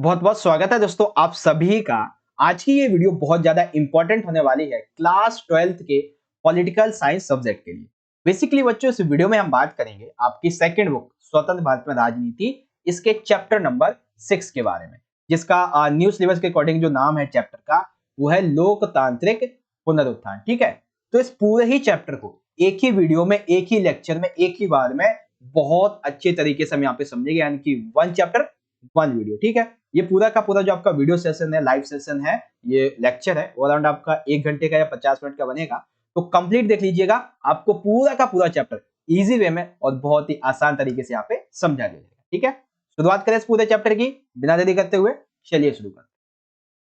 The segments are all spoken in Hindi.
बहुत बहुत स्वागत है दोस्तों आप सभी का। आज की ये वीडियो बहुत ज्यादा इंपॉर्टेंट होने वाली है क्लास 12th के पॉलिटिकल साइंस सब्जेक्ट के लिए। बेसिकली बच्चों इस वीडियो में हम बात करेंगे आपकी सेकंड बुक स्वतंत्र भारत में राजनीति, इसके चैप्टर नंबर 6 के बारे में, जिसका न्यू सिलेबस के अकॉर्डिंग जो नाम है चैप्टर का वो है लोकतांत्रिक पुनरुत्थान। ठीक है, तो इस पूरे ही चैप्टर को एक ही वीडियो में, एक ही लेक्चर में, एक ही बार में बहुत अच्छे तरीके से हम यहाँ पे समझेंगे, यानी कि वन चैप्टर वन वीडियो। ठीक है, ये पूरा का पूरा जो आपका वीडियो सेशन है, लाइव सेशन है, ये लेक्चर है, वो अराउंड आपका 1 घंटे का या 50 मिनट का बनेगा। तो कंप्लीट देख लीजिएगा, आपको पूरा का पूरा चैप्टर इजी वे में और बहुत ही आसान तरीके से यहाँ पे समझा दिया जाएगा। ठीक है, शुरुआत करें इस पूरे चैप्टर की बिना देरी करते हुए। चलिए शुरू करते हैं।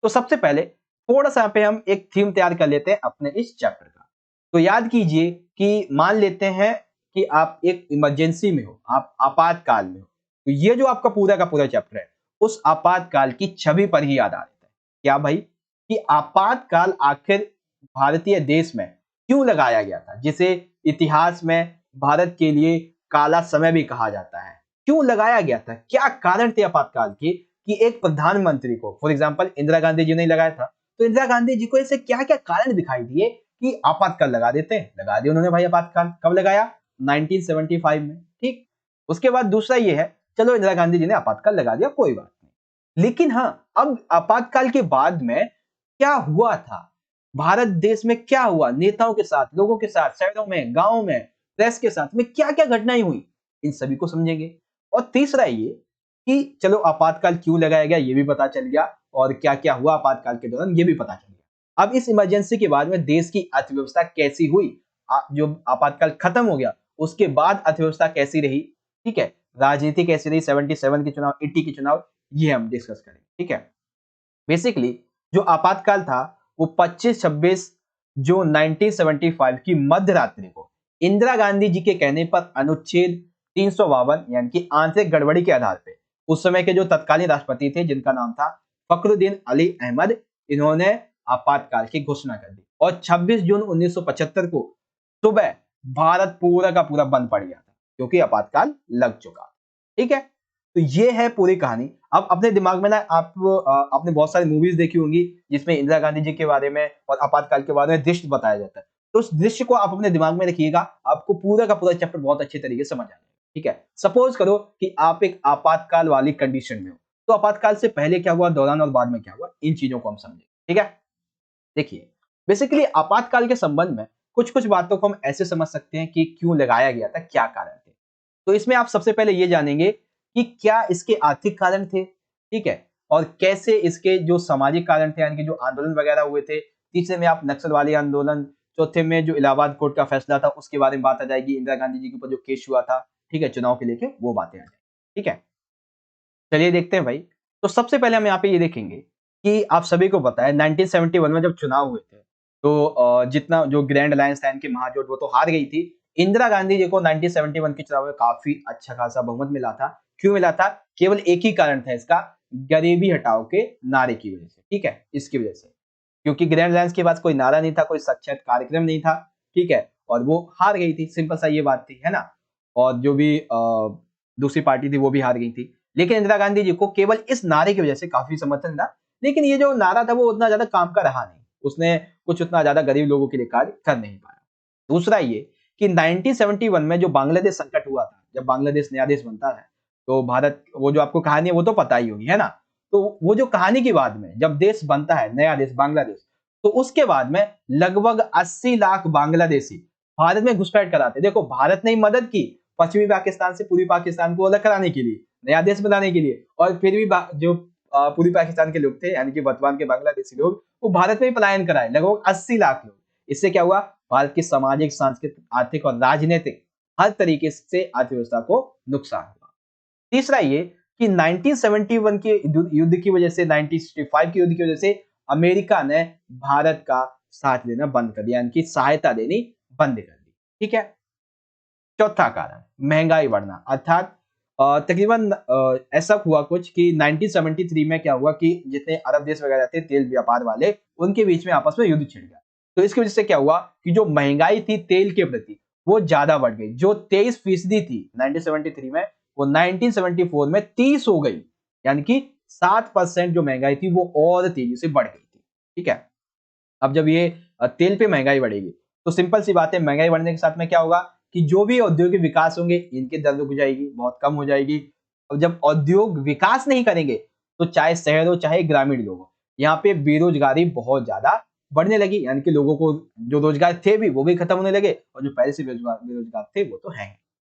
तो सबसे पहले थोड़ा सा यहाँ पे हम एक थीम तैयार कर लेते हैं अपने इस चैप्टर का। तो याद कीजिए कि मान लेते हैं कि आप एक इमरजेंसी में हो, आप आपातकाल में हो, तो ये जो आपका पूरा का पूरा चैप्टर है उस आपातकाल की छवि पर ही आधारित है। क्या भाई? कि आपातकाल आखिर भारतीय देश में क्यों लगाया गया था, जिसे इतिहास में भारत के लिए काला समय भी कहा जाता है। क्यों लगाया गया था, क्या कारण थे आपातकाल के कि एक प्रधानमंत्री को, फॉर एग्जांपल इंदिरा गांधी जी ने लगाया था, तो इंदिरा गांधी जी को ऐसे क्या क्या कारण दिखाई दिए कि आपातकाल लगा देते हैं। लगा दिया उन्होंने भाई आपातकाल। कब लगाया? 1975 में। ठीक, उसके बाद दूसरा ये है, चलो इंदिरा गांधी जी ने आपातकाल लगा दिया, कोई बात नहीं, लेकिन हाँ, अब आपातकाल के बाद में क्या हुआ था, भारत देश में क्या हुआ, नेताओं के साथ, लोगों के साथ, शहरों में, गांवों में, प्रेस के साथ में क्या क्या घटनाएं हुई, इन सभी को समझेंगे। और तीसरा ये कि चलो आपातकाल क्यों लगाया गया ये भी पता चल गया, और क्या क्या हुआ आपातकाल के दौरान ये भी पता चल गया। अब इस इमरजेंसी के बाद में देश की अर्थव्यवस्था कैसी हुई, जो आपातकाल खत्म हो गया उसके बाद अर्थव्यवस्था कैसी रही, ठीक है, राजनीति कैसी रही, 77 के चुनाव, 80 के चुनाव, ये हम डिस्कस करेंगे। ठीक है, बेसिकली जो आपातकाल था वो 25-26 जो 1975 की मध्य रात्रि को इंदिरा गांधी जी के कहने पर अनुच्छेद 352 यानी कि आंतरिक गड़बड़ी के आधार पे उस समय के जो तत्कालीन राष्ट्रपति थे, जिनका नाम था फखरुद्दीन अली अहमद, इन्होंने आपातकाल की घोषणा कर दी। और 26 जून 1975 को सुबह भारत पूरा का पूरा बंद पड़ गया था, क्योंकि आपातकाल लग चुका। ठीक है, तो ये है पूरी कहानी। अब अपने दिमाग में ना आपने बहुत सारी मूवीज देखी होंगी जिसमें इंदिरा गांधी जी के बारे में और आपातकाल के बारे में दृश्य बताया जाता है, तो उस दृश्य को आप अपने दिमाग में रखिएगा, आपको पूरा का पूरा चैप्टर बहुत अच्छे तरीके से समझ आ जाएगा। ठीक है, सपोज करो कि आप एक आपातकाल वाली कंडीशन में हो, तो आपातकाल से पहले क्या हुआ, दौरान और बाद में क्या हुआ, इन चीजों को हम समझेंगे। ठीक है, देखिए, बेसिकली आपातकाल के संबंध में कुछ कुछ बातों को हम ऐसे समझ सकते हैं कि क्यों लगाया गया था, क्या कारण थे। तो इसमें आप सबसे पहले ये जानेंगे कि क्या इसके आर्थिक कारण थे, ठीक है, और कैसे इसके जो सामाजिक कारण थे, यानी कि जो आंदोलन वगैरह हुए थे। तीसरे में आप नक्सलवादी आंदोलन, चौथे में जो इलाहाबाद कोर्ट का फैसला था उसके बारे में बात आ जाएगी, इंदिरा गांधी जी के ऊपर जो केस हुआ था, ठीक है, चुनाव के लेके, वो बातें आ जाएंगी। ठीक है, चलिए देखते हैं भाई। तो सबसे पहले हम यहाँ पे ये देखेंगे कि आप सभी को पता है 1971 में जब चुनाव हुए थे, तो जितना जो ग्रैंड अलायंस था इनकी महाजोट, वो तो हार गई थी। इंदिरा गांधी जी को 1971 के चुनाव में काफी अच्छा खासा बहुमत मिला था। क्यों मिला था? केवल एक ही कारण था इसका, गरीबी हटाओ के नारे की वजह से। ठीक है, इसकी वजह से, क्योंकि ग्रैंड अलायंस के पास कोई नारा नहीं था, कोई सक्षम कार्यक्रम नहीं था। ठीक है, और वो हार गई थी, सिंपल सा ये बात थी, है ना। और जो भी दूसरी पार्टी थी वो भी हार गई थी। लेकिन इंदिरा गांधी जी को केवल इस नारे की वजह से काफी समर्थन मिला, लेकिन ये जो नारा था वो उतना ज्यादा काम का रहा नहीं, उसने कुछ उतना ज्यादा गरीब लोगों के लिए कार्य कर नहीं पाया। दूसरा ये कि 1971 में जो बांग्लादेश संकट हुआ था, जब बांग्लादेश नया देश बनता है, तो भारत, वो जो आपको कहानी है वो तो पता ही होगी, है ना। तो वो जो कहानी के बाद में जब देश बनता है, नया देश बांग्लादेश, तो उसके बाद में लगभग 80 लाख बांग्लादेशी भारत में घुसपैठ कराते। देखो, भारत ने मदद की पश्चिमी पाकिस्तान से पूर्वी पाकिस्तान को अलग कराने के लिए, नया देश बनाने के लिए, और फिर भी जो पूर्वी पाकिस्तान के लोग थे, यानी कि वर्तमान के बांग्लादेशी लोग, वो भारत में ही पलायन कराए, लगभग 80 लाख लोग। इससे क्या हुआ? भारत की सामाजिक, सांस्कृतिक, आर्थिक और राजनीतिक हर तरीके से अर्थव्यवस्था को नुकसान हुआ। तीसरा ये कि 1971 के युद्ध की वजह से, 1965 के युद्ध की वजह से अमेरिका ने भारत का साथ देना बंद कर दिया, यानी कि सहायता देनी बंद कर दी। ठीक है, चौथा कारण महंगाई बढ़ना, अर्थात तकरीबन ऐसा हुआ कुछ कि 1973 में क्या हुआ कि जितने अरब देश वगैरह थे तेल व्यापार वाले, उनके बीच में आपस में युद्ध छिड़ गया। तो इसकी वजह से क्या हुआ कि जो महंगाई थी तेल के प्रति, वो ज्यादा बढ़ गई। जो 23% थी 1973 में, वो 1974 में 30 हो गई, यानी कि 7% जो महंगाई थी वो और तेजी से बढ़ गई थी। ठीक है, अब जब ये तेल पे महंगाई बढ़ेगी तो सिंपल सी बात है, महंगाई बढ़ने के साथ में क्या होगा कि जो भी औद्योगिक विकास होंगे इनकी दर रुक जाएगी, बहुत कम हो जाएगी। अब जब औद्योग विकास नहीं करेंगे तो चाहे शहर हो चाहे ग्रामीण लोग हो, यहाँ पे बेरोजगारी बहुत ज्यादा बढ़ने लगी, यानी कि लोगों को जो रोजगार थे भी वो भी खत्म होने लगे, और जो पहले से बेरोजगार बेरोजगार थे वो तो हैं।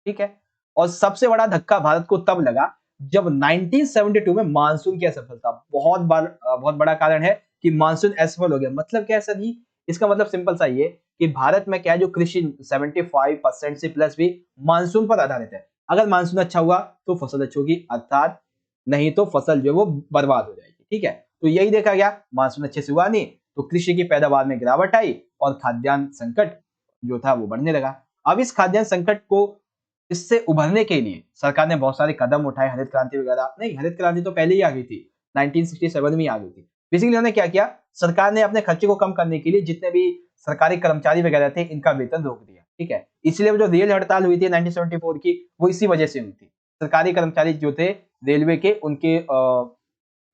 ठीक है, और सबसे बड़ा धक्का भारत को तब लगा जब 1972 में मानसून की असफलता, बहुत बड़ा कारण है कि मानसून असफल हो गया। मतलब क्या है सर जी? इसका मतलब सिंपल सा ये कि भारत में क्या है, जो कृषि 75% से प्लस भी मानसून पर आधारित है। अगर मानसून अच्छा हुआ तो फसल अच्छी होगी, अर्थात नहीं तो फसल जो है वो बर्बाद हो जाएगी। ठीक है, तो यही देखा गया, मानसून अच्छे से हुआ नहीं तो कृषि की पैदावार में गिरावट आई और खाद्यान्न संकट जो था वो बढ़ने लगा। अब इस खाद्यान्न संकट को इससे उभरने के लिए सरकार ने बहुत सारे कदम उठाए, हरित क्रांति वगैरह, नहीं हरित क्रांति तो पहले ही आ गई थी, 1967 में ही आ गई थी। बेसिकली उन्होंने क्या किया, सरकार ने अपने खर्चे को कम करने के लिए जितने भी सरकारी कर्मचारी वगैरह थे इनका वेतन रोक दिया। ठीक है, इसलिए वो जो रेल हड़ताल हुई थी 1974 की, वो इसी वजह से हुई थी। सरकारी कर्मचारी जो थे रेलवे के, उनके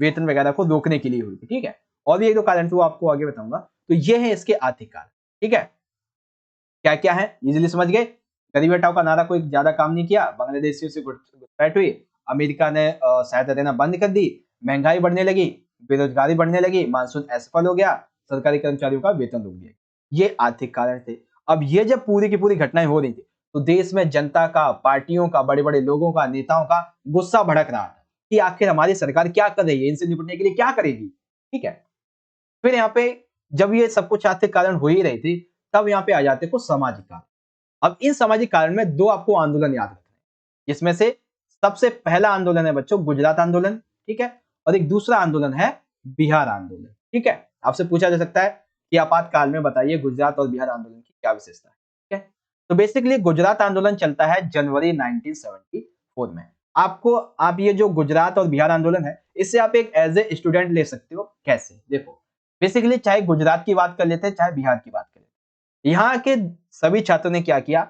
वेतन वगैरह को रोकने के लिए हुई थी। ठीक है, और भी एक दो कारण थे वो आपको आगे बताऊंगा। तो ये है इसके आर्थिक कारण। ठीक है, क्या क्या है इजीली समझ गए। गरीब हटाओ का नारा कोई ज्यादा काम नहीं किया, बांग्लादेशियों से घुसपैठ हुई, अमेरिका ने सहायता देना बंद कर दी, महंगाई बढ़ने लगी, बेरोजगारी बढ़ने लगी, मानसून असफल हो गया, सरकारी कर्मचारियों का वेतन रुक गया। ये आर्थिक कारण थे। अब ये जब पूरी की पूरी घटनाएं हो रही थी तो देश में जनता का, पार्टियों का, बड़े बड़े लोगों का, नेताओं का गुस्सा भड़क रहा था कि आखिर हमारी सरकार क्या कर रही है, इनसे निपटने के लिए क्या करेगी। ठीक है, फिर यहाँ पे जब ये सब कुछ आर्थिक कारण हो ही रही थी, तब यहाँ पे आ जाते कुछ सामाजिक कारण। अब इन सामाजिक कारण में दो आपको आंदोलन याद रखने हैं, जिसमें से सबसे पहला आंदोलन है बच्चों गुजरात आंदोलन। ठीक है, और एक दूसरा आंदोलन है बिहार आंदोलन। ठीक है, आपसे पूछा जा सकता है कि आपातकाल में बताइए गुजरात और बिहार आंदोलन की क्या विशेषता है। ठीक है, तो बेसिकली गुजरात आंदोलन चलता है जनवरी 1974 में। आपको, आप ये जो गुजरात और बिहार आंदोलन है, इससे आप एक एज ए स्टूडेंट ले सकते हो। कैसे? देखो, बेसिकली चाहे गुजरात की बात कर लेते हैं चाहे बिहार की बात कर लेते हैं, यहाँ के सभी छात्रों ने क्या किया,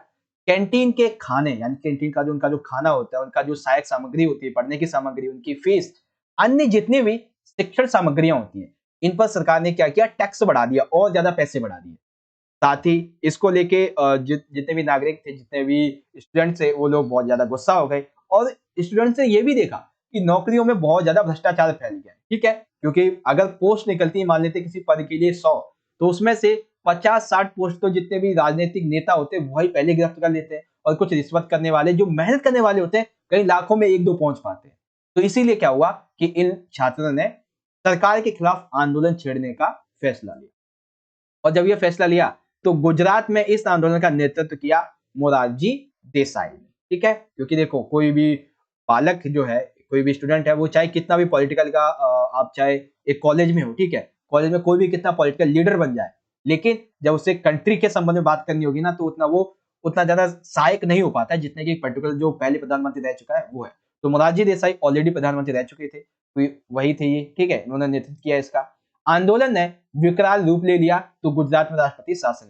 कैंटीन के खाने, यानी कैंटीन का जो उनका जो खाना होता है, उनका जो सहायक सामग्री होती है, पढ़ने की सामग्री, उनकी फीस, अन्य जितनी भी शिक्षण सामग्रियां होती हैं, इन पर सरकार ने क्या किया, टैक्स बढ़ा दिया और ज्यादा पैसे बढ़ा दिए। साथ ही इसको लेके जितने भी नागरिक थे, जितने भी स्टूडेंट थे, वो लोग बहुत ज्यादा गुस्सा हो गए, और स्टूडेंट ने ये भी देखा कि नौकरियों में बहुत ज्यादा भ्रष्टाचार फैल गया। ठीक है, क्योंकि अगर पोस्ट निकलती है, मान लेते किसी पद के लिए 100, तो उसमें से 50-60 पोस्ट तो जितने भी राजनीतिक नेता होते हैं वही पहले गिरफ्त कर लेते हैं, और कुछ रिश्वत करने वाले, जो मेहनत करने वाले होते हैं, कई लाखों में एक दो पहुंच पाते हैं। तो इसीलिए क्या हुआ कि इन छात्रों ने सरकार के खिलाफ आंदोलन छेड़ने का फैसला लिया, और जब यह फैसला लिया तो गुजरात में इस आंदोलन का नेतृत्व किया मोरारजी देसाई ने। ठीक है, क्योंकि देखो कोई भी बालक जो है, कोई भी स्टूडेंट है, वो चाहे कितना भी पॉलिटिकल का आप चाहे एक कॉलेज में हो, ठीक है, कॉलेज में कोई भी कितना पॉलिटिकल लीडर बन जाए, लेकिन जब उसे कंट्री के संबंध में बात करनी होगी ना, तो उतना ज्यादा सहायक नहीं हो पाता है जितने की पर्टिकुलर जो पहले प्रधानमंत्री रह चुका है वो है। तो मोरारजी देसाई ऑलरेडी प्रधानमंत्री रह चुके थे, तो वही थे ये। ठीक है, उन्होंने नेतृत्व किया इसका। आंदोलन ने विकराल रूप ले लिया तो गुजरात में राष्ट्रपति शासन।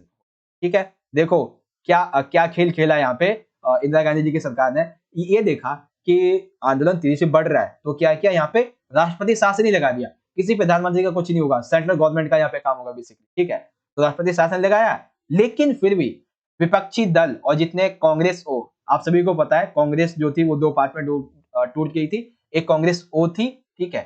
ठीक है, देखो क्या खेल खेला यहाँ पे इंदिरा गांधी जी की सरकार ने। ये देखा कि आंदोलन तेजी से बढ़ रहा है, तो क्या किया, यहाँ पे राष्ट्रपति शासन ही लगा दिया। किसी प्रधानमंत्री का कुछ नहीं होगा, सेंट्रल गवर्नमेंट का यहाँ पे काम होगा बेसिकली। ठीक है, तो राष्ट्रपति शासन लगाया, लेकिन फिर भी विपक्षी दल और जितने कांग्रेस ओ, आप सभी को पता है कांग्रेस जो थी वो दो पार्ट में टूट गई थी। एक कांग्रेस ओ थी, ठीक है,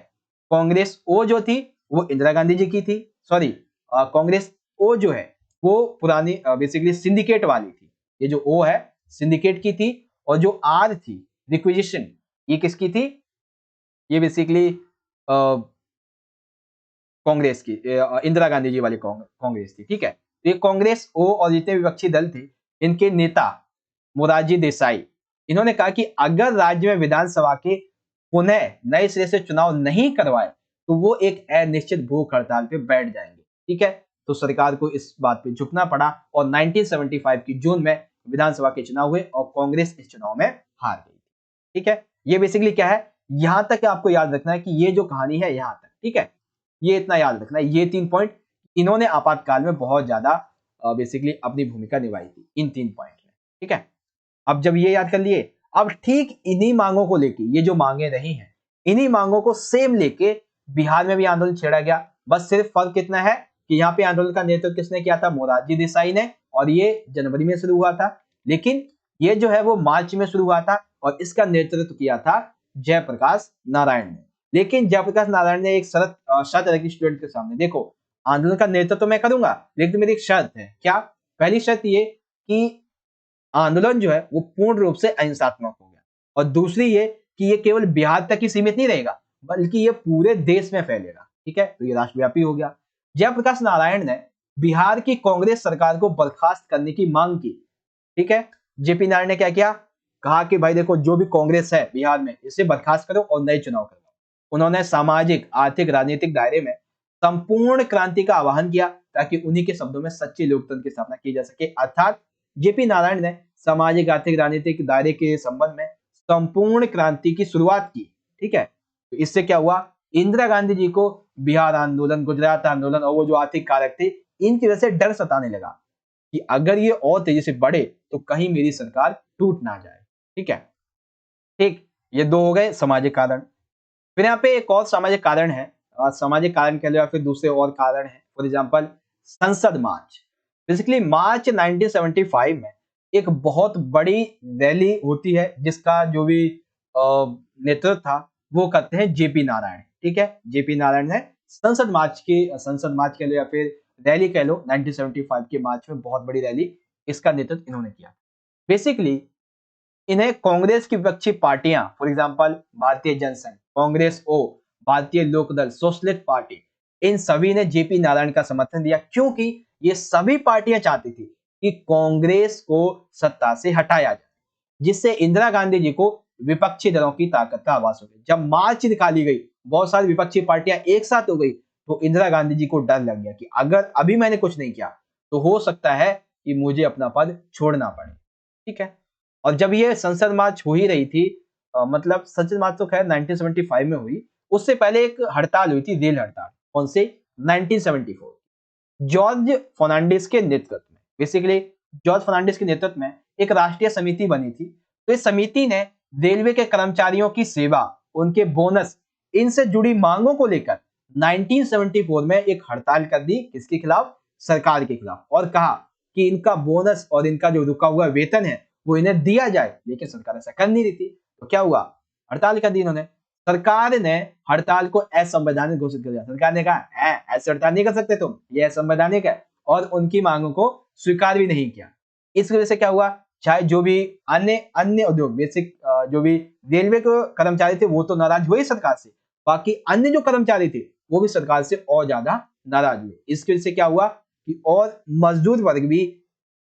कांग्रेस ओ जो थी वो इंदिरा गांधी जी की थी, सॉरी, कांग्रेस ओ जो है वो पुरानी बेसिकली सिंडिकेट वाली थी। ये जो ओ है सिंडिकेट की थी, और जो आर थी रिक्विजिशन, ये किसकी थी, ये बेसिकली कांग्रेस की, इंदिरा गांधी जी वाली कांग्रेस थी। ठीक है, तो ये कांग्रेस ओ और जितने विपक्षी दल थे, इनके नेता मोरारजी देसाई, इन्होंने कहा कि अगर राज्य में विधानसभा के पुनः नए सिरे से चुनाव नहीं करवाए तो वो एक अनिश्चित भूख हड़ताल पे बैठ जाएंगे। ठीक है, तो सरकार को इस बात पे झुकना पड़ा, और 1975 की जून में विधानसभा के चुनाव हुए और कांग्रेस इस चुनाव में हार गई। ठीक है, ये बेसिकली क्या है, यहां तक आपको याद रखना है कि ये जो कहानी है यहां तक। ठीक है, ये इतना याद रखना है, ये 3 पॉइंट इन्होंने आपातकाल में बहुत ज्यादा बेसिकली अपनी भूमिका निभाई थी इन 3 पॉइंट में। ठीक है, अब जब ये याद कर लिए, अब ठीक इन्हीं मांगों को लेके, ये जो मांगे रही हैं, इन्हीं मांगों को सेम लेके बिहार में भी आंदोलन छेड़ा गया। बस सिर्फ फर्क कितना है कि यहाँ पे आंदोलन का नेतृत्व किसने किया था, मोरारजी देसाई ने, और ये जनवरी में शुरू हुआ था। लेकिन ये जो है वो मार्च में शुरू हुआ था और इसका नेतृत्व किया था जयप्रकाश नारायण ने। लेकिन जयप्रकाश नारायण ने एक शर्त रखी स्टूडेंट के सामने, देखो आंदोलन का नेतृत्व तो मैं करूंगा, लेकिन मेरी एक शर्त है। क्या? पहली शर्त ये कि आंदोलन जो है वो पूर्ण रूप से अहिंसात्मक हो गया, और दूसरी ये कि ये केवल बिहार तक ही सीमित नहीं रहेगा, बल्कि ये पूरे देश में फैलेगा। ठीक है, तो ये राष्ट्रव्यापी हो गया। जयप्रकाश नारायण ने बिहार की कांग्रेस सरकार को बर्खास्त करने की मांग की। ठीक है, जेपी नारायण ने क्या किया, कहा कि भाई देखो जो भी कांग्रेस है बिहार में इसे बर्खास्त करो और नए चुनाव करो। उन्होंने सामाजिक, आर्थिक, राजनीतिक दायरे में संपूर्ण क्रांति का आह्वान किया, ताकि उन्हीं के शब्दों में सच्चे लोकतंत्र की स्थापना की जा सके। अर्थात जेपी नारायण ने सामाजिक, आर्थिक, राजनीतिक दायरे के संबंध में संपूर्ण क्रांति की शुरुआत की। ठीक है, तो इससे क्या हुआ, इंदिरा गांधी जी को बिहार आंदोलन, गुजरात आंदोलन और वो जो आर्थिक कारक थे इनकी वजह से डर सताने लगा कि अगर ये और तेजी से बढ़े तो कहीं मेरी सरकार टूट ना जाए। ठीक है, ठीक, ये दो हो गए सामाजिक कारण। फिर यहाँ पे एक और सामाजिक कारण है, सामाजिक कारण कह लो या फिर दूसरे और कारण है। फॉर एग्जांपल संसद मार्च। बेसिकली मार्च 1975 में एक बहुत बड़ी रैली होती है, जिसका जो भी नेतृत्व था वो करते हैं जेपी नारायण। ठीक है, जेपी नारायण ने संसद मार्च कह लो या फिर रैली कह लो, 1975 के मार्च में बहुत बड़ी रैली, इसका नेतृत्व इन्होंने किया। बेसिकली इन्हें कांग्रेस की विपक्षी पार्टियां, फॉर एग्जांपल भारतीय जनसंघ, कांग्रेस ओ, भारतीय लोकदल, सोशलिस्ट पार्टी, इन सभी ने जेपी नारायण का समर्थन दिया, क्योंकि ये सभी पार्टियां चाहती थी कि कांग्रेस को सत्ता से हटाया जाए, जिससे इंदिरा गांधी जी को विपक्षी दलों की ताकत का आभास हो गया। जब मार्च निकाली गई, बहुत सारी विपक्षी पार्टियां एक साथ हो गई, तो इंदिरा गांधी जी को डर लग गया कि अगर अभी मैंने कुछ नहीं किया तो हो सकता है कि मुझे अपना पद छोड़ना पड़े। ठीक है, और जब ये संसद मार्च हो ही रही थी, मतलब संसद मार्च तो खैर 1975 में हुई, उससे पहले एक हड़ताल हुई थी, रेल हड़ताल। कौन से? 1974, जॉर्ज फर्नांडिस के नेतृत्व में। बेसिकली जॉर्ज फर्नांडिस के नेतृत्व में एक राष्ट्रीय समिति बनी थी। तो इस समिति ने रेलवे के कर्मचारियों की सेवा, उनके बोनस, इनसे जुड़ी मांगों को लेकर 1974 में एक हड़ताल कर दी। किसके खिलाफ? सरकार के खिलाफ। और कहा कि इनका बोनस और इनका जो रुका हुआ वेतन है वो इन्हें दिया जाए, लेकिन सरकार ऐसा कर नहीं रही थी। तो क्या हुआ, हड़ताल कर दी इन्होंने। सरकार ने हड़ताल को असंवैधानिक घोषित कर दिया। सरकार ने कहा ऐसे हड़ताल नहीं कर सकते तुम, ये असंवैधानिक है, और उनकी मांगों को स्वीकार भी नहीं किया। इस वजह से क्या हुआ, चाहे जो भी अन्य अन्य उद्योग, बेसिक जो भी रेलवे के कर्मचारी थे वो तो नाराज हुए सरकार से, बाकी अन्य जो कर्मचारी थे वो भी सरकार से और ज्यादा नाराज हुए। इसकी वजह से क्या हुआ कि और मजदूर वर्ग भी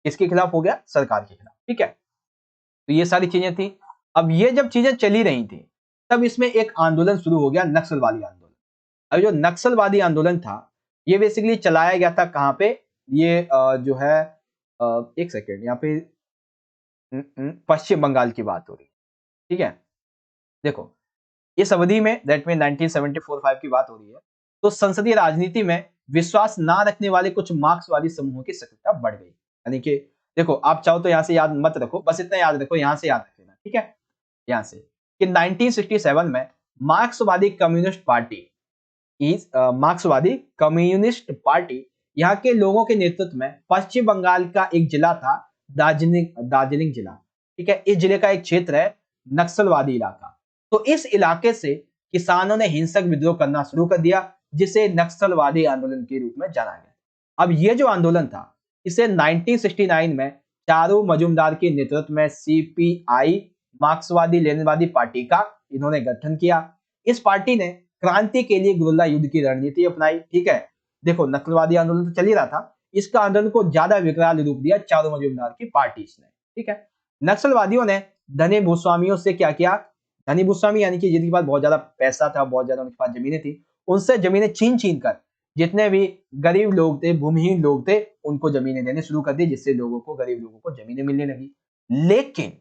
किसके खिलाफ हो गया? सरकार के खिलाफ। ठीक है, तो ये सारी चीजें थी। अब ये जब चीजें चली रही थी, तब इसमें एक आंदोलन शुरू हो गया, नक्सलवादी आंदोलन। अब जो नक्सलवादी आंदोलन था, ये बेसिकली चलाया गया था कहां पे? ये जो है एक सेकेंड, यहाँ पे पश्चिम बंगाल की बात हो रही है। ठीक है, देखो इस अवधि में, दैट मीन 1974-5 की बात हो रही है, तो संसदीय राजनीति में विश्वास ना रखने वाले कुछ मार्क्सवादी समूहों की सक्रियता बढ़ गई। यानी कि देखो, आप चाहो तो यहां से याद मत रखो, बस इतना याद रखो, यहां से याद रख लेना। ठीक है, यहां से कि 1967 में मार्क्सवादी कम्युनिस्ट पार्टी, मार्क्सवादी कम्युनिस्ट पार्टी यहाँ के लोगों के नेतृत्व में पश्चिम बंगाल का एक जिला था, दार्जिलिंग जिला। ठीक है, इस जिले का एक क्षेत्र है नक्सलवादी इलाका। तो इस इलाके से किसानों ने हिंसक विद्रोह करना शुरू कर दिया, जिसे नक्सलवादी आंदोलन के रूप में जाना गया। अब ये जो आंदोलन था, इसे 1969 में चारू मजूमदार के नेतृत्व में सीपीआई, मार्क्सवादी लेनिनवादी पार्टी का इन्होंने गठन किया। इस पार्टी ने क्रांति के लिए गुरिल्ला युद्ध की रणनीति अपनाई। ठीक है, देखो नक्सलवादी आंदोलन तो चल ही रहा था, इसका आंदोलन को ज्यादा विकराल रूप दिया चारू मजूमदार की पार्टी ने। ठीक है, नक्सलवादियों ने धनी भूस्वामियों से क्या किया? धनी भूस्वामी यानी कि जिनके पास बहुत ज्यादा पैसा था, बहुत ज्यादा उनके पास जमीनें थी, उनसे जमीनें छीन छीन कर जितने भी गरीब लोग थे, भूमिहीन लोग थे, उनको जमीनें देने शुरू कर दी, जिससे लोगों को, गरीब लोगों को जमीनें मिलने लगी। लेकिन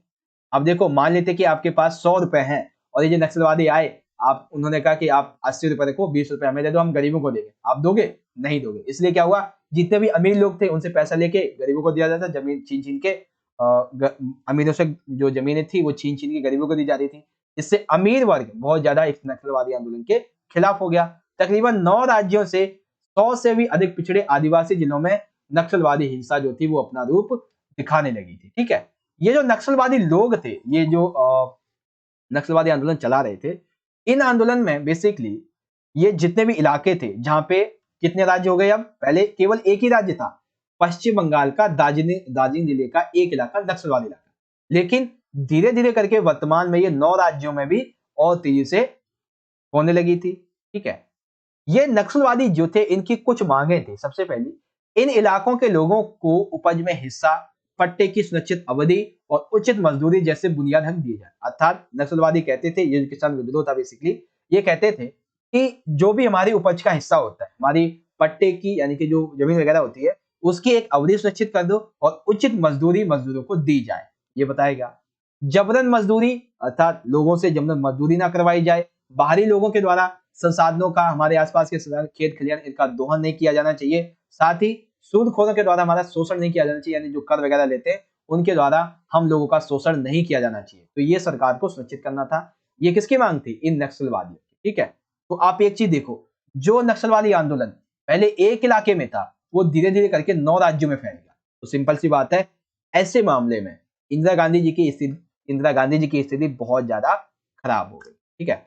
अब देखो, मान लेते कि आपके पास 100 रुपए हैं और ये जो नक्सलवादी आए, आप उन्होंने कहा कि आप 80 रुपए रखो, 20 रुपए हमें दे दो, हम गरीबों को देंगे। आप दोगे? नहीं दोगे। इसलिए क्या हुआ, जितने भी अमीर लोग थे उनसे पैसा लेके गरीबों को दिया जाता, जमीन छीन छीन के, अमीरों से जो जमीनें थी वो छीन छीन के गरीबों को दी जाती थी। इससे अमीर वर्ग बहुत ज्यादा इस नक्सलवादी आंदोलन के खिलाफ हो गया। तकरीबन 9 राज्यों से 100 से भी अधिक पिछड़े आदिवासी जिलों में नक्सलवादी हिंसा जो थी वो अपना रूप दिखाने लगी थी। ठीक है, ये जो नक्सलवादी लोग थे, ये जो नक्सलवादी आंदोलन चला रहे थे, इन आंदोलन में बेसिकली ये जितने भी इलाके थे, जहां पे कितने राज्य हो गए, अब पहले केवल एक ही राज्य था, पश्चिम बंगाल का दार्जिलिंग जिले का एक इलाका नक्सलवादी इलाका, लेकिन धीरे धीरे करके वर्तमान में ये 9 राज्यों में भी और तेजी से होने लगी थी। ठीक है, ये नक्सलवादी जो थे, इनकी कुछ मांगे थी। सबसे पहली, इन इलाकों के लोगों को उपज में हिस्सा, पट्टे की सुनिश्चित अवधि और उचित मजदूरी जैसे बुनियाद हक दिए जाए। अर्थात नक्सलवादी कहते थे, ये किसान विद्रोह था बेसिकली, ये कहते थे कि जो भी हमारी उपज का हिस्सा होता है, हमारी पट्टे की यानी कि जो जमीन वगैरह होती है, उसकी एक अवधि सुनिश्चित कर दो और उचित मजदूरी मजदूरों को दी जाए, ये बताएगा। जबरन मजदूरी, अर्थात लोगों से जबरन मजदूरी ना करवाई जाए। बाहरी लोगों के द्वारा संसाधनों का, हमारे आसपास के खेत खलिहान, इनका दोहन नहीं किया जाना चाहिए। साथ ही सूदखोरों के द्वारा हमारा शोषण नहीं किया जाना चाहिए, यानी जो कर वगैरह लेते हैं उनके द्वारा हम लोगों का शोषण नहीं किया जाना चाहिए। तो ये सरकार को सुनिश्चित करना था। ये किसकी मांग थी? इन नक्सलवादियों की। ठीक है, तो आप एक चीज देखो, जो नक्सलवादी आंदोलन पहले एक इलाके में था, वो धीरे धीरे करके 9 राज्यों में फैल गया। तो सिंपल सी बात है, ऐसे मामले में इंदिरा गांधी जी की स्थिति बहुत ज्यादा खराब हो गई। ठीक है,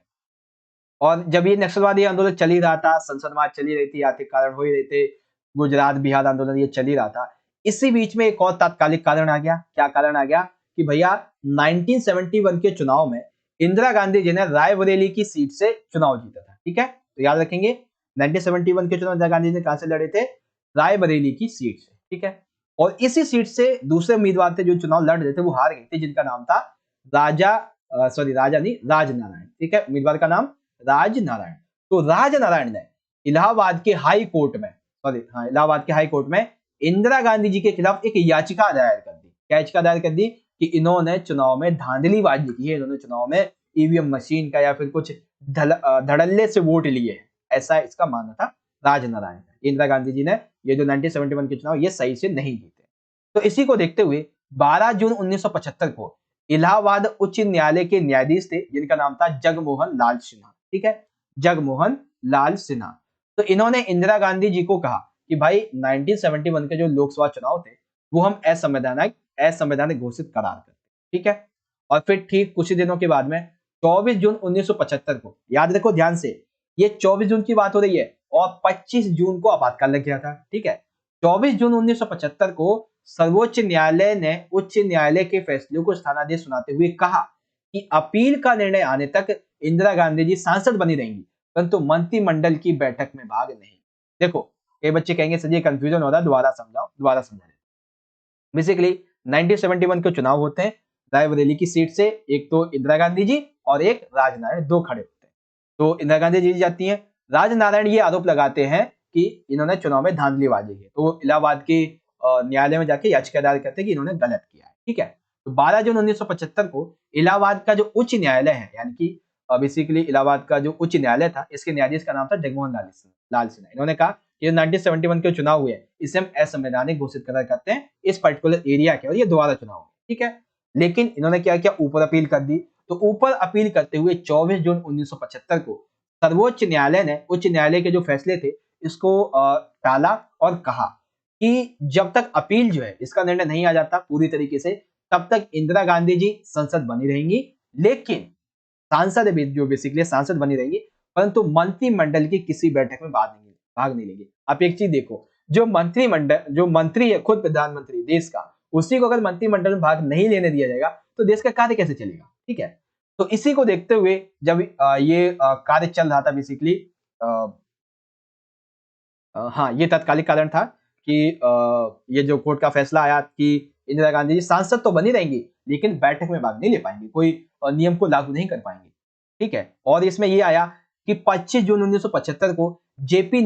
और जब ये नक्सलवादी आंदोलन चल ही रहा था, संसदवाद चल ही रही थी, आर्थिक कारण हो ही रहे थे, गुजरात बिहार आंदोलन ये चल ही रहा था, इसी बीच में एक और तात्कालिक कारण आ गया। क्या कारण आ गया? कि भैया 1971 के चुनाव में इंदिरा गांधी जी ने रायबरेली की सीट से चुनाव जीता था। ठीक है, तो याद रखेंगे 1971 के चुनाव इंदिरा गांधी जी ने कहां से लड़े थे? रायबरेली की सीट से। ठीक है, और इसी सीट से दूसरे उम्मीदवार थे जो चुनाव लड़ रहे थे, वो हार गए थे, जिनका नाम था राजा नहीं, राजनारायण। ठीक है, उम्मीदवार का नाम राजनारायण। तो राजनारायण ने इलाहाबाद के हाई कोर्ट में, इलाहाबाद के हाई कोर्ट में इंदिरा गांधी जी के खिलाफ एक याचिका दायर कर दी। क्या याचिका दायर कर दी? कि इन्होंने चुनाव में धांधलीबाजी की है, इन्होंने चुनाव में ईवीएम मशीन का या फिर कुछ धड़ल्ले से वोट लिए हैं, ऐसा इसका मानना था राजनारायण का। इंदिरा गांधी जी ने ये जो 1971 के चुनाव ये सही से नहीं जीते। तो इसी को देखते हुए 12 जून 1975 को इलाहाबाद उच्च न्यायालय के न्यायाधीश थे, जिनका नाम था जगमोहन लाल सिन्हा। ठीक है, जगमोहन लाल सिन्हा। तो इन्होंने इंदिरा गांधी जी को कहा कि भाई 1971 के जो लोकसभा चुनाव थे वो हम असंवैधानिक घोषित करार करते। ठीक है, और फिर ठीक कुछ ही दिनों के बाद में 24 जून 1975 को, याद रखो ध्यान से, ये 24 जून की बात हो रही है, और 25 जून को आपातकाल लग गया था। ठीक है, 24 जून 1975 को सर्वोच्च न्यायालय ने उच्च न्यायालय के फैसले को स्थानादेश सुनाते हुए कहा कि अपील का निर्णय आने तक इंदिरा गांधी जी सांसद बनी रहेंगी, परंतु मंत्रिमंडल की बैठक में भाग नहीं। देखो, कई बच्चे कहेंगे सर ये कंफ्यूजन हो रहा है, दोबारा समझाओ, दोबारा समझा। बेसिकली 1971 के चुनाव होते हैं, रायबरेली की सीट से एक तो इंदिरा गांधी जी और एक राजनारायण, दो खड़े होते हैं। तो इंदिरा गांधी जी जाती हैं, राजनारायण ये आरोप लगाते हैं कि इन्होंने चुनाव में धांधलीबाजी की, तो वो इलाहाबाद के न्यायालय में जाके याचिका दायर करते हैं कि इन्होंने गलत किया है। ठीक है, तो 12 जून 1975 को इलाहाबाद का जो उच्च न्यायालय है, यानी कि बेसिकली इलाहाबाद का जो उच्च न्यायालय था, इसके न्यायाधीश का नाम था जगमोहन लाल सिन्हा। इन्होंने कहा कि 1971 के चुनाव हुए इसे हम असंवैधानिक घोषित करार करते हैं इस पर्टिकुलर एरिया के, और ये दोबारा चुनाव हुए। ठीक है, लेकिन इन्होंने क्या किया, ऊपर अपील कर दी। तो ऊपर अपील करते हुए 24 जून 1975 को सर्वोच्च न्यायालय ने उच्च न्यायालय के जो फैसले थे इसको टाला और कहा कि जब तक अपील जो है इसका निर्णय नहीं आ जाता पूरी तरीके से, तब तक इंदिरा गांधी जी संसद बनी रहेंगी, लेकिन सांसद जो बेसिकली सांसद बनी रहेंगी, परंतु मंत्रिमंडल की किसी बैठक में भाग नहीं लेंगे। आप एक चीज देखो, जो मंत्री है खुद प्रधानमंत्री देश का, उसी को अगर मंत्रिमंडल में भाग नहीं लेने दिया जाएगा तो देश का कार्य कैसे चलेगा? ठीक है, तो इसी को देखते हुए जब ये कार्य चल रहा था बेसिकली, हाँ ये तात्कालिक कारण था कि ये जो कोर्ट का फैसला आया कि इंदिरा गांधी जी सांसद तो बनी रहेंगी लेकिन बैठक में भाग नहीं ले पाएंगी, कोई नियम को लागू नहीं कर पाएंगे। ठीक है, और इसमें ये आया कि 25 जून 1975 को जेपी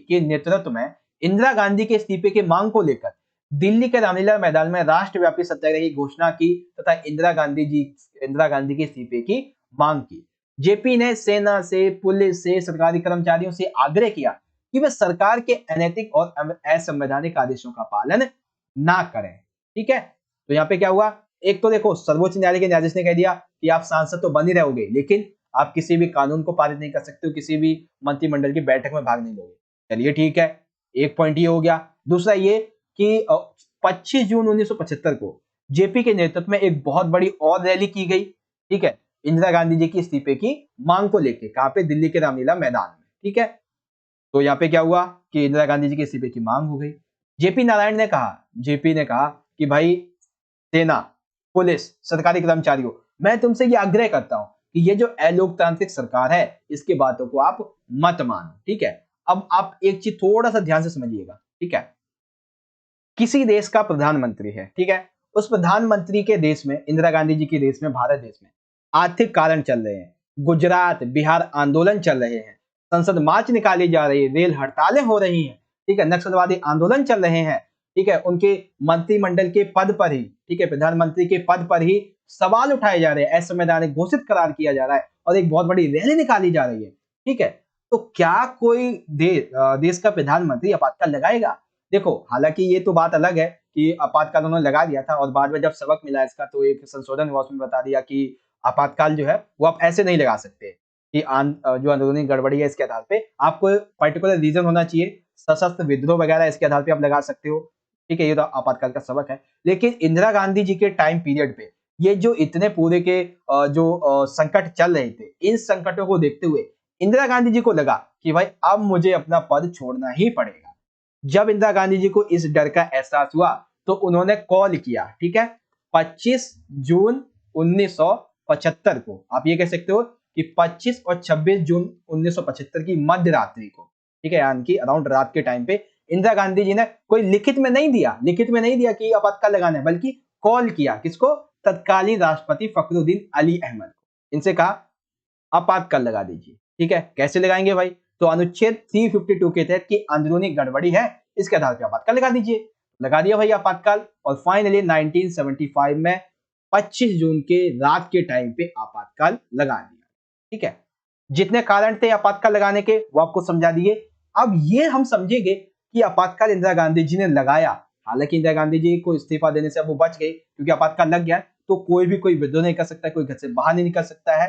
के नेतृत्व में इंदिरा गांधी के इस्तीफे की मांग को लेकर दिल्ली के रामलीला मैदान में राष्ट्रव्यापी सत्याग्रह की घोषणा की तथा इंदिरा गांधी के इस्तीफे की मांग की। जेपी ने सेना से, पुलिस से, सरकारी कर्मचारियों से आग्रह किया कि वे सरकार के अनैतिक और असंवैधानिक आदेशों का पालन ना करें। ठीक है, तो यहाँ पे क्या हुआ, एक तो देखो सर्वोच्च न्यायालय के न्यायाधीश ने कह दिया कि आप सांसद तो बन ही रहोगे, लेकिन आप किसी भी कानून को पारित नहीं कर सकते हो, किसी भी मंत्रिमंडल की बैठक में भाग नहीं लोगे। चलिए ठीक है, एक पॉइंट ये हो गया। दूसरा ये कि 25 जून 1975 को जेपी के नेतृत्व में एक बहुत बड़ी और रैली की गई, ठीक है, इंदिरा गांधी जी के इस्तीफे की मांग को लेके, कहां पे, दिल्ली के रामलीला मैदान में, ठीक है। तो यहाँ पे क्या हुआ कि इंदिरा गांधी जी के इस्तीफे की मांग हो गई। जेपी ने कहा कि भाई सेना, पुलिस, सरकारी कर्मचारियों, मैं तुमसे ये आग्रह करता हूं कि ये जो अलोकतांत्रिक सरकार है इसकी बातों को आप मत मानो, ठीक है। अब आप एक चीज थोड़ा सा ध्यान से समझिएगा, ठीक है। किसी देश का प्रधानमंत्री है, ठीक है, उस प्रधानमंत्री के देश में, इंदिरा गांधी जी के देश में, भारत देश में आर्थिक कारण चल रहे हैं, गुजरात बिहार आंदोलन चल रहे हैं, संसद मार्च निकाली जा रही है, रेल हड़तालें हो रही हैं, ठीक है, नक्सलवादी आंदोलन चल रहे हैं, ठीक है, उनके मंत्रिमंडल के पद पर ही, ठीक है, प्रधानमंत्री के पद पर ही सवाल उठाए जा रहे हैं, असंवैधानिक घोषित करार किया जा रहा है और एक बहुत बड़ी रैली निकाली जा रही है, ठीक है। तो क्या कोई देश का प्रधानमंत्री आपातकाल लगाएगा? देखो, हालांकि ये तो बात अलग है कि आपातकाल उन्होंने लगा दिया था और बाद में जब सबक मिला इसका तो एक संशोधन हुआ, उसमें बता दिया कि आपातकाल जो है वो आप ऐसे नहीं लगा सकते कि जो अंदरूनी गड़बड़ी है इसके आधार पे आपको पर्टिकुलर रीजन होना चाहिए, सशस्त्र विद्रोह वगैरह इसके आधार पे आप लगा सकते हो, ठीक है, ये तो आपातकाल का सबक है। लेकिन इंदिरा गांधी जी के टाइम पीरियड पे ये जो इतने पूरे के संकट चल रहे थे, इन संकटों को देखते हुए इंदिरा गांधी जी को लगा कि भाई अब मुझे अपना पद छोड़ना ही पड़ेगा। जब इंदिरा गांधी जी को इस डर का एहसास हुआ तो उन्होंने कॉल किया, ठीक है, 25 जून 1975 को, आप ये कह सकते हो कि 25 और 26 जून 1975 की मध्य रात्रि को, ठीक है, यानी कि अराउंड रात के टाइम पे इंदिरा गांधी जी ने कोई लिखित में नहीं दिया कि आपातकाल लगाना है, बल्कि कॉल किया किसको, तत्कालीन राष्ट्रपति फखरुद्दीन अली अहमद को। इनसे कहा आपातकाल लगा दीजिए, ठीक है। कैसे लगाएंगे भाई? तो अनुच्छेद 352 के तहत कि अंदरूनी गड़बड़ी है, इसके आधार पर आपातकाल लगा दीजिए। लगा दिया भाई आपातकाल और फाइनली 1975 में 25 जून के रात के टाइम पे आपातकाल लगा दिया, ठीक है। जितने कारण थे आपातकाल लगाने के वो आपको समझा दिए। अब ये हम समझेंगे कि आपातकाल इंदिरा गांधी जी ने लगाया, हालांकि इंदिरा गांधी जी को इस्तीफा देने से अब वो बच गई क्योंकि आपातकाल लग गया, तो कोई भी कोई विद्रोह नहीं कर सकता, कोई घर से बाहर नहीं निकल सकता है,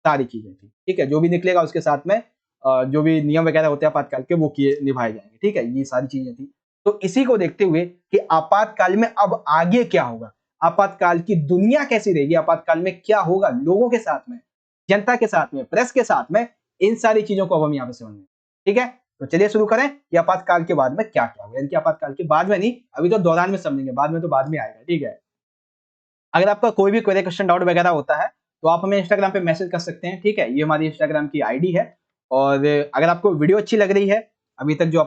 सारी चीजें थी, ठीक है। जो भी निकलेगा उसके साथ में जो भी नियम वगैरह होते हैं आपातकाल के वो किए निभाए जाएंगे, ठीक है, ये सारी चीजें थी। तो इसी को देखते हुए कि आपातकाल में अब आगे क्या होगा, आपातकाल की दुनिया कैसी रहेगी, आपातकाल में क्या होगा लोगों के साथ में, जनता के साथ में, प्रेस के साथ में, इन सारी चीजों को अब हम यहाँ पे समझेंगे, ठीक है। तो चलिए शुरू करें कि आपातकाल के बाद में क्या क्या होगा, यानी कि आपातकाल के बाद में नहीं, अभी तो दौरान में समझेंगे, बाद में तो बाद में आएगा, ठीक है। अगर आपका कोई भी क्वेरी, क्वेश्चन, डाउट वगैरह होता है तो आप हमें इंस्टाग्राम पे मैसेज कर सकते हैं, ठीक है, ये हमारी इंस्टाग्राम की आईडी है। और अगर आपको वीडियो अच्छी लग रही है, अभी तक जो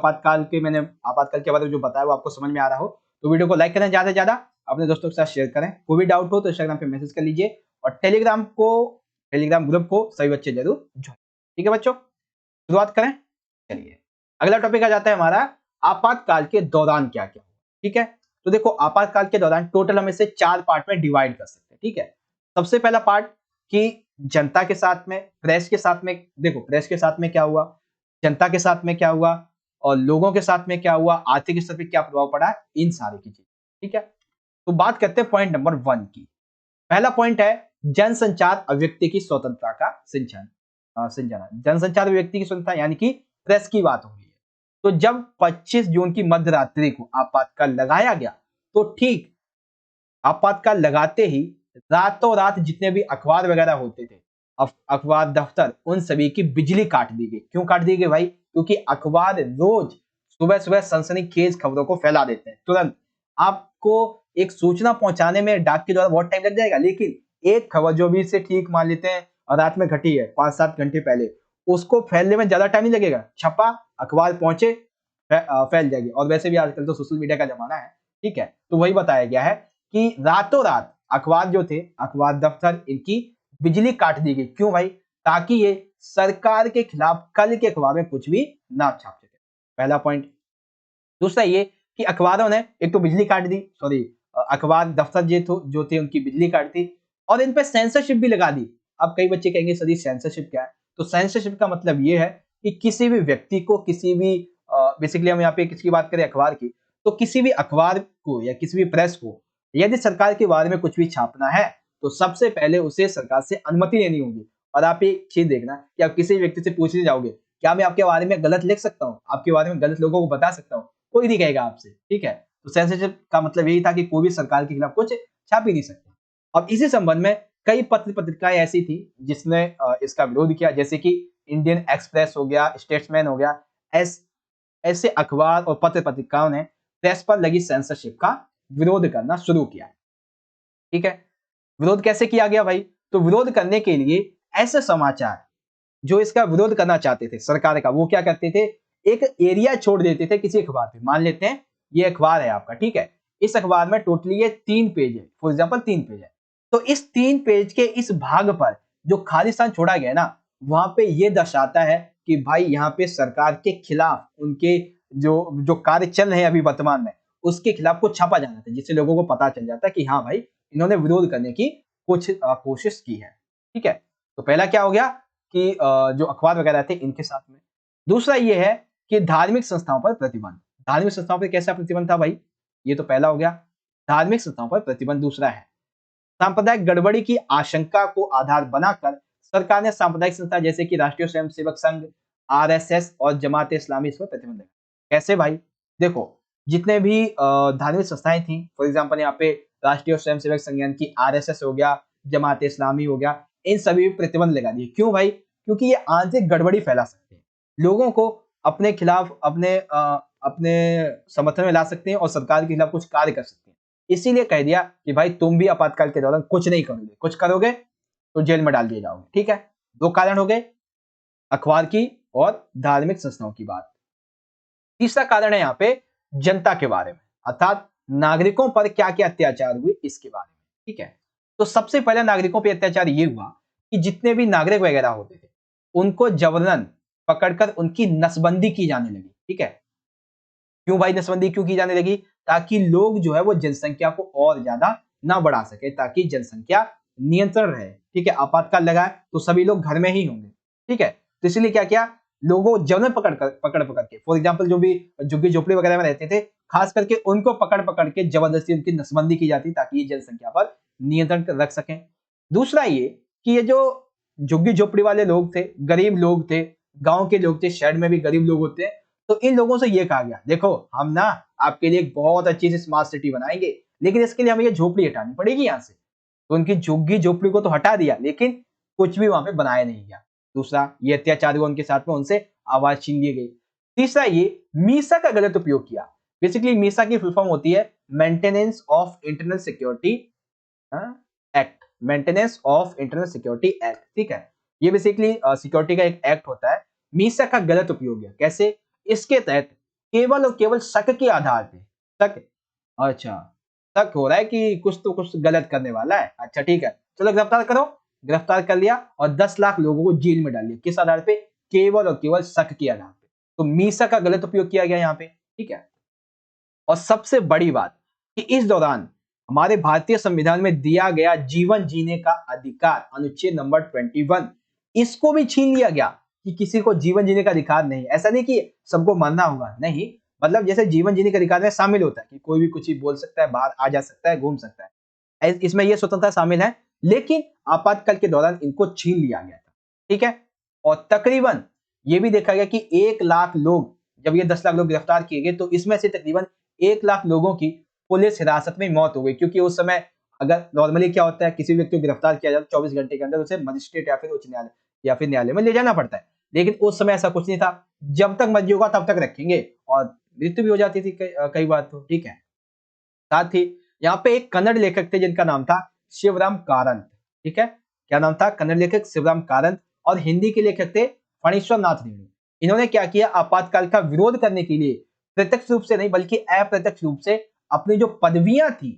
मैंने आपातकाल के बारे में जो बताया वो आपको समझ में आ रहा हो, तो वीडियो को लाइक करें, ज्यादा से ज्यादा अपने दोस्तों के साथ शेयर करें। कोई भी डाउट हो तो इंस्टाग्राम पे मैसेज कर लीजिए और टेलीग्राम ग्रुप को सभी बच्चे जरूर ज्वाइन, ठीक है बच्चों। शुरुआत करें, चलिए अगला टॉपिक आ जाता है हमारा आपातकाल के दौरान क्या क्या, ठीक है। तो देखो, आपातकाल के दौरान टोटल हम इसे 4 पार्ट में डिवाइड कर सकते हैं, ठीक है। सबसे पहला पार्ट कि जनता के साथ में, प्रेस के साथ में, देखो प्रेस के साथ में क्या हुआ, जनता के साथ में क्या हुआ और लोगों के साथ में क्या हुआ, आर्थिक स्तर पर क्या प्रभाव पड़ा, इन सारी की चीज, ठीक है। तो बात करते हैं पॉइंट नंबर 1 की। पहला पॉइंट है जनसंचार अभिव्यक्ति की स्वतंत्रता का सिंचन, जनसंचार अभिव्यक्ति की स्वतंत्रता यानी कि प्रेस की बात हो रही है। तो जब 25 जून की मध्य रात्रि को आपातकाल लगाया गया तो ठीक आपातकाल लगाते ही रातों रात जितने भी अखबार वगैरह होते थे, अखबार दफ्तर, उन सभी की बिजली काट दी गई। क्यों काट दी गई भाई? क्योंकि अखबार रोज सुबह सुबह सनसनीखेज खबरों को फैला देते हैं तुरंत। आपको एक सूचना पहुंचाने में डाक के द्वारा बहुत टाइम लग जाएगा, लेकिन एक खबर जो भी से ठीक मान लेते हैं और रात में घटी है 5-7 घंटे पहले, उसको फैलने में ज्यादा टाइम नहीं लगेगा। छपा, अखबार पहुंचे, फैल जाएगी। और वैसे भी आजकल तो सोशल मीडिया का जमाना है, ठीक है। तो वही बताया गया है कि रातों रात अखबार जो थे, अखबार दफ्तर, इनकी बिजली काट दी गई। क्यों भाई? ताकि ये सरकार के खिलाफ कल के अखबार में कुछ भी ना छाप सके, पहला पॉइंट। दूसरा ये कि अखबारों ने एक तो बिजली काट दी, सॉरी, अखबार दफ्तर जो थे उनकी बिजली काट दी और इन पे सेंसरशिप भी लगा दी। अब कई बच्चे कहेंगे सर सेंसरशिप क्या है? तो सेंसरशिप का मतलब ये है कि किसी भी व्यक्ति को, किसी भी बेसिकली हम यहाँ पे किसकी बात करें, अखबार की, तो किसी भी अखबार को या किसी भी प्रेस को यदि सरकार के बारे में कुछ भी छापना है तो सबसे पहले उसे सरकार से अनुमति लेनी होगी। और आप एक चीज देखना कि आप किसी व्यक्ति से पूछने जाओगे, क्या मैं आपके बारे में गलत लिख सकता हूँ, आपके बारे में गलत लोगों को बता सकता हूँ? कोई नहीं कहेगा आपसे, ठीक है। तो सेंसरशिप का मतलब यही था कि कोई भी सरकार के खिलाफ कुछ छाप ही नहीं सकता। अब इसी संबंध में कई पत्र पत्रिकाएं ऐसी थी जिसने इसका विरोध किया, जैसे कि इंडियन एक्सप्रेस हो गया, स्टेट्समैन हो गया। ऐसे अखबार और पत्र पत्रिकाओं ने प्रेस पर लगी सेंसरशिप का विरोध करना शुरू किया। ठीक है, विरोध कैसे किया गया भाई? तो विरोध करने के लिए ऐसे समाचार जो इसका विरोध करना चाहते थे सरकार का, वो क्या करते थे, एक एरिया छोड़ देते थे किसी अखबार पे। मान लेते हैं ये अखबार है आपका, ठीक है, इस अखबार में टोटली ये 3 पेज है, फॉर एग्जांपल 3 पेज है। तो इस 3 पेज के इस भाग पर जो खाली स्थान छोड़ा गया है ना, वहां पे ये दर्शाता है कि भाई यहाँ पे सरकार के खिलाफ उनके जो जो कार्य चल रहे हैं अभी वर्तमान में, उसके खिलाफ कुछ छापा जाना था, जिससे लोगों को पता चल जाता है कि हाँ भाई इन्होंने विरोध करने की कुछ कोशिश की है। ठीक है, तो पहला क्या हो गया कि जो अखबार वगैरह थे इनके साथ में। दूसरा ये है कि धार्मिक संस्थाओं पर प्रतिबंध। धार्मिक संस्थाओं पर कैसा प्रतिबंध था भाई? ये तो पहला हो गया, धार्मिक संस्थाओं पर प्रतिबंध। दूसरा है सांप्रदायिक गड़बड़ी की आशंका को आधार बनाकर सरकार ने सांप्रदायिक संस्था जैसे कि राष्ट्रीय स्वयंसेवक संघ, आरएसएस और जमात इस्लामी इस पर प्रतिबंध लगाया। कैसे भाई? देखो, जितने भी धार्मिक संस्थाएं थी, फॉर एग्जांपल यहाँ पे राष्ट्रीय स्वयंसेवक संघ यानी कि आरएसएस हो गया, जमात इस्लामी हो गया, इन सभी पे प्रतिबंध लगा दिए। क्यों भाई? क्योंकि ये आंतरिक गड़बड़ी फैला सकते हैं, लोगों को अपने खिलाफ अपने समर्थन में ला सकते हैं और सरकार के खिलाफ कुछ कार्य कर सकते हैं। इसीलिए कह दिया कि भाई तुम भी आपातकाल के दौरान कुछ नहीं करोगे, कुछ करोगे तो जेल में डाल दिए जाओगे। ठीक है, 2 कारण हो गए, अखबार की और धार्मिक संस्थाओं की बात। तीसरा कारण है यहाँ पे जनता के बारे में, अर्थात नागरिकों पर क्या-क्या अत्याचार हुए इसके बारे में। ठीक है, तो सबसे पहले नागरिकों पे अत्याचार ये हुआ कि जितने भी नागरिक वगैरह होते थे, उनको जबरन पकड़कर उनकी नसबंदी की जाने लगी। ठीक है, क्यों भाई नसबंदी क्यों की जाने लगी? ताकि लोग जो है वो जनसंख्या को और ज्यादा ना बढ़ा सके, ताकि जनसंख्या नियंत्रण रहे। ठीक है, आपातकाल लगाए तो सभी लोग घर में ही होंगे। ठीक है, तो इसलिए क्या किया, लोगों जबरन पकड़ के, फॉर एग्जाम्पल जो भी झुग्गी झोपड़ी वगैरह में रहते थे, खास करके उनको पकड़ के जबरदस्ती उनकी नसबंदी की जाती ताकि ये जनसंख्या पर नियंत्रण रख सकें। दूसरा ये कि ये जो झुग्गी झोपड़ी वाले लोग थे, गरीब लोग थे, गांव के लोग थे, शहर में भी गरीब लोग होते हैं, तो इन लोगों से ये कहा गया, देखो हम ना आपके लिए एक बहुत अच्छी सी स्मार्ट सिटी बनाएंगे, लेकिन इसके लिए हमें ये झोपड़ी हटानी पड़ेगी यहाँ से। तो उनकी झुग्गी झोपड़ी को तो हटा दिया, लेकिन कुछ भी वहां पे बनाया नहीं गया। दूसरा, ये अत्याचार हुआ उनके साथ में, उनसे आवाज छीन ली गई। तीसरा, ये मीसा का गलत उपयोग किया। बेसिकली मीसा की फुल फॉर्म होती है maintenance of internal security act, maintenance of internal security act. ठीक है, ये बेसिकली सिक्योरिटी का एक एक्ट होता है। मीसा का गलत उपयोग है, कैसे? इसके तहत केवल और केवल शक के आधार पे, शक, अच्छा शक हो रहा है कि कुछ तो कुछ गलत करने वाला है, अच्छा ठीक है चलो गिरफ्तार करो, गिरफ्तार कर लिया और 10 लाख लोगों को जेल में डाल दिया। किस आधार पे? केवल और केवल शक के आधार पे। तो मीसा का गलत उपयोग किया गया यहाँ पे। ठीक है, और सबसे बड़ी बात कि इस दौरान हमारे भारतीय संविधान में दिया गया जीवन जीने का अधिकार, अनुच्छेद नंबर 21, इसको भी छीन लिया गया कि किसी को जीवन जीने का अधिकार नहीं। ऐसा नहीं कि सबको मरना होगा, नहीं, मतलब जैसे जीवन जीने के अधिकार में शामिल होता है कि कोई भी कुछ ही बोल सकता है, बाहर आ जा सकता है, घूम सकता है, इसमें यह स्वतंत्रता शामिल है, लेकिन आपातकाल के दौरान इनको छीन लिया गया था। ठीक है, और तकरीबन ये भी देखा गया कि 1 लाख लोग, जब ये 10 लाख लोग गिरफ्तार किए गए तो इसमें से तकरीबन 1 लाख लोगों की पुलिस हिरासत में मौत हो गई। क्योंकि उस समय अगर नॉर्मली क्या होता है, किसी व्यक्ति को गिरफ्तार किया जाए 24 घंटे के अंदर उसे मजिस्ट्रेट या फिर उच्च न्यायालय या फिर न्यायालय में ले जाना पड़ता है, लेकिन उस समय ऐसा कुछ नहीं था, जब तक मर्जी होगा तब तक रखेंगे, और मृत्यु भी हो जाती थी कई बार तो। ठीक है, साथ ही यहाँ पे एक कन्नड़ लेखक थे जिनका नाम था शिवराम कारंत। ठीक है, क्या नाम था? कन्नड़ लेखक शिवराम कारंत। और हिंदी के लेखक थे फणीश्वर नाथ रेणु। इन्होंने क्या किया, आपातकाल का विरोध करने के लिए प्रत्यक्ष रूप से नहीं बल्कि अप्रत्यक्ष रूप से अपनी जो पदवियां थी,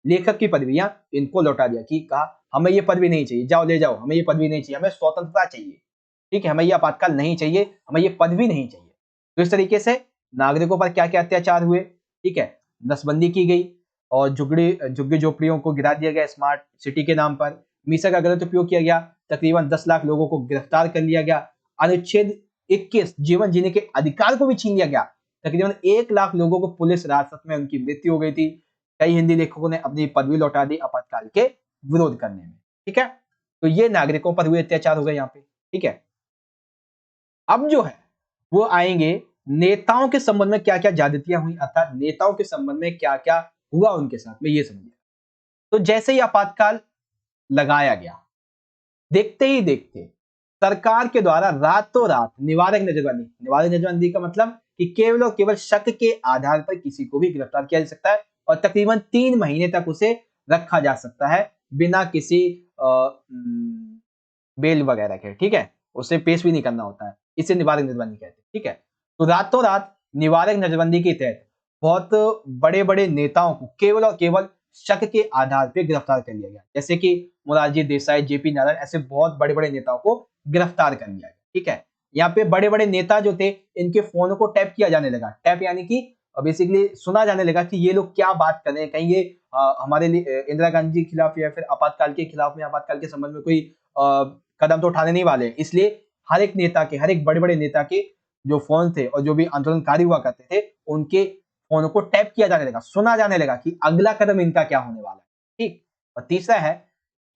लेखक की पदवियां, इनको लौटा दिया कि कहा हमें ये पदवी नहीं चाहिए, जाओ ले जाओ, हमें ये पदवी नहीं चाहिए, हमें स्वतंत्रता चाहिए। ठीक है, हमें ये आपातकाल नहीं चाहिए, हमें ये पदवी नहीं चाहिए। तो इस तरीके से नागरिकों पर क्या क्या अत्याचार हुए, ठीक है, नसबंदी की गई और झुग्गी झोपड़ियों को गिरा दिया गया स्मार्ट सिटी के नाम पर। मीसा का गलत उपयोग किया गया, तकरीबन 10 लाख लोगों को गिरफ्तार कर लिया गया। अनुच्छेद 21 जीवन जीने के अधिकार को भी छीन लिया गया, तकरीबन 1 लाख लोगों को पुलिस हिरासत में उनकी मृत्यु हो गई थी। कई हिंदी लेखकों ने अपनी पदवी लौटा दी आपातकाल के विरोध करने में। ठीक है, तो ये नागरिकों पर हुए अत्याचार हो गए यहाँ पे। ठीक है, अब जो है वो आएंगे नेताओं के संबंध में क्या क्या ज्यादतियां हुई, अर्थात नेताओं के संबंध में क्या क्या हुआ उनके साथ में, ये समझिए। तो जैसे ही आपातकाल लगाया गया, देखते ही देखते सरकार के द्वारा रातों रात निवारक नजरबंदी का मतलब कि केवल और केवल शक के आधार पर किसी को भी गिरफ्तार किया जा सकता है और तकरीबन 3 महीने तक उसे रखा जा सकता है बिना किसी बेल वगैरह के। ठीक है, उसे पेश भी नहीं करना होता है, इसे निवारक नजरबंदी कहते हैं। ठीक है, तो रातों रात निवारक नजरबंदी के तहत बहुत बड़े बड़े नेताओं को केवल और केवल शक के आधार पर गिरफ्तार कर लिया गया, जैसे कि मोरारजी देसाई, जेपी नारायण, ऐसे बहुत बड़े बड़े नेताओं को गिरफ्तार कर लिया गया। ठीक है, यहाँ पे बड़े बड़े नेता जो थे इनके फोनों को टैप किया जाने लगा। टैप यानी कि बेसिकली सुना जाने लगा कि ये लोग क्या बात कर रहे हैं, कहीं ये हमारे लिए इंदिरा गांधी के खिलाफ या फिर आपातकाल के खिलाफ में, आपातकाल के संबंध में कोई कदम तो उठाने नहीं वाले। इसलिए हर एक नेता के, हर एक बड़े बड़े नेता के जो फोन थे और जो भी आंदोलनकारी हुआ करते थे उनके फोनों को टैप किया जाने लगा, सुना जाने लगा कि अगला कदम इनका क्या होने वाला है। ठीक, और तीसरा है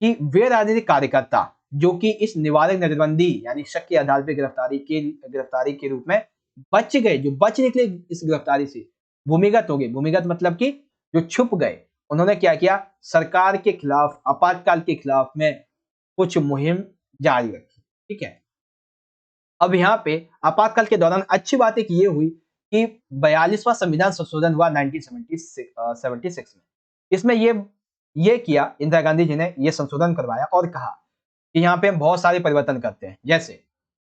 कि वे राजनीतिक कार्यकर्ता जो कि इस निवारक नजरबंदी यानी शक के आधार पर गिरफ्तारी के रूप में बच गए, जो बच निकले इस गिरफ्तारी से, भूमिगत हो गए। भूमिगत मतलब कि जो छुप गए, उन्होंने क्या किया, सरकार के खिलाफ, आपातकाल के खिलाफ में कुछ मुहिम जारी रखी। ठीक है, अब यहाँ पे आपातकाल के दौरान अच्छी बात एक ये हुई कि 42वां संविधान संशोधन हुआ 1976 में। इसमें ये किया, इंदिरा गांधी जी ने ये संशोधन करवाया और कहा कि यहाँ पे हम बहुत सारे परिवर्तन करते हैं, जैसे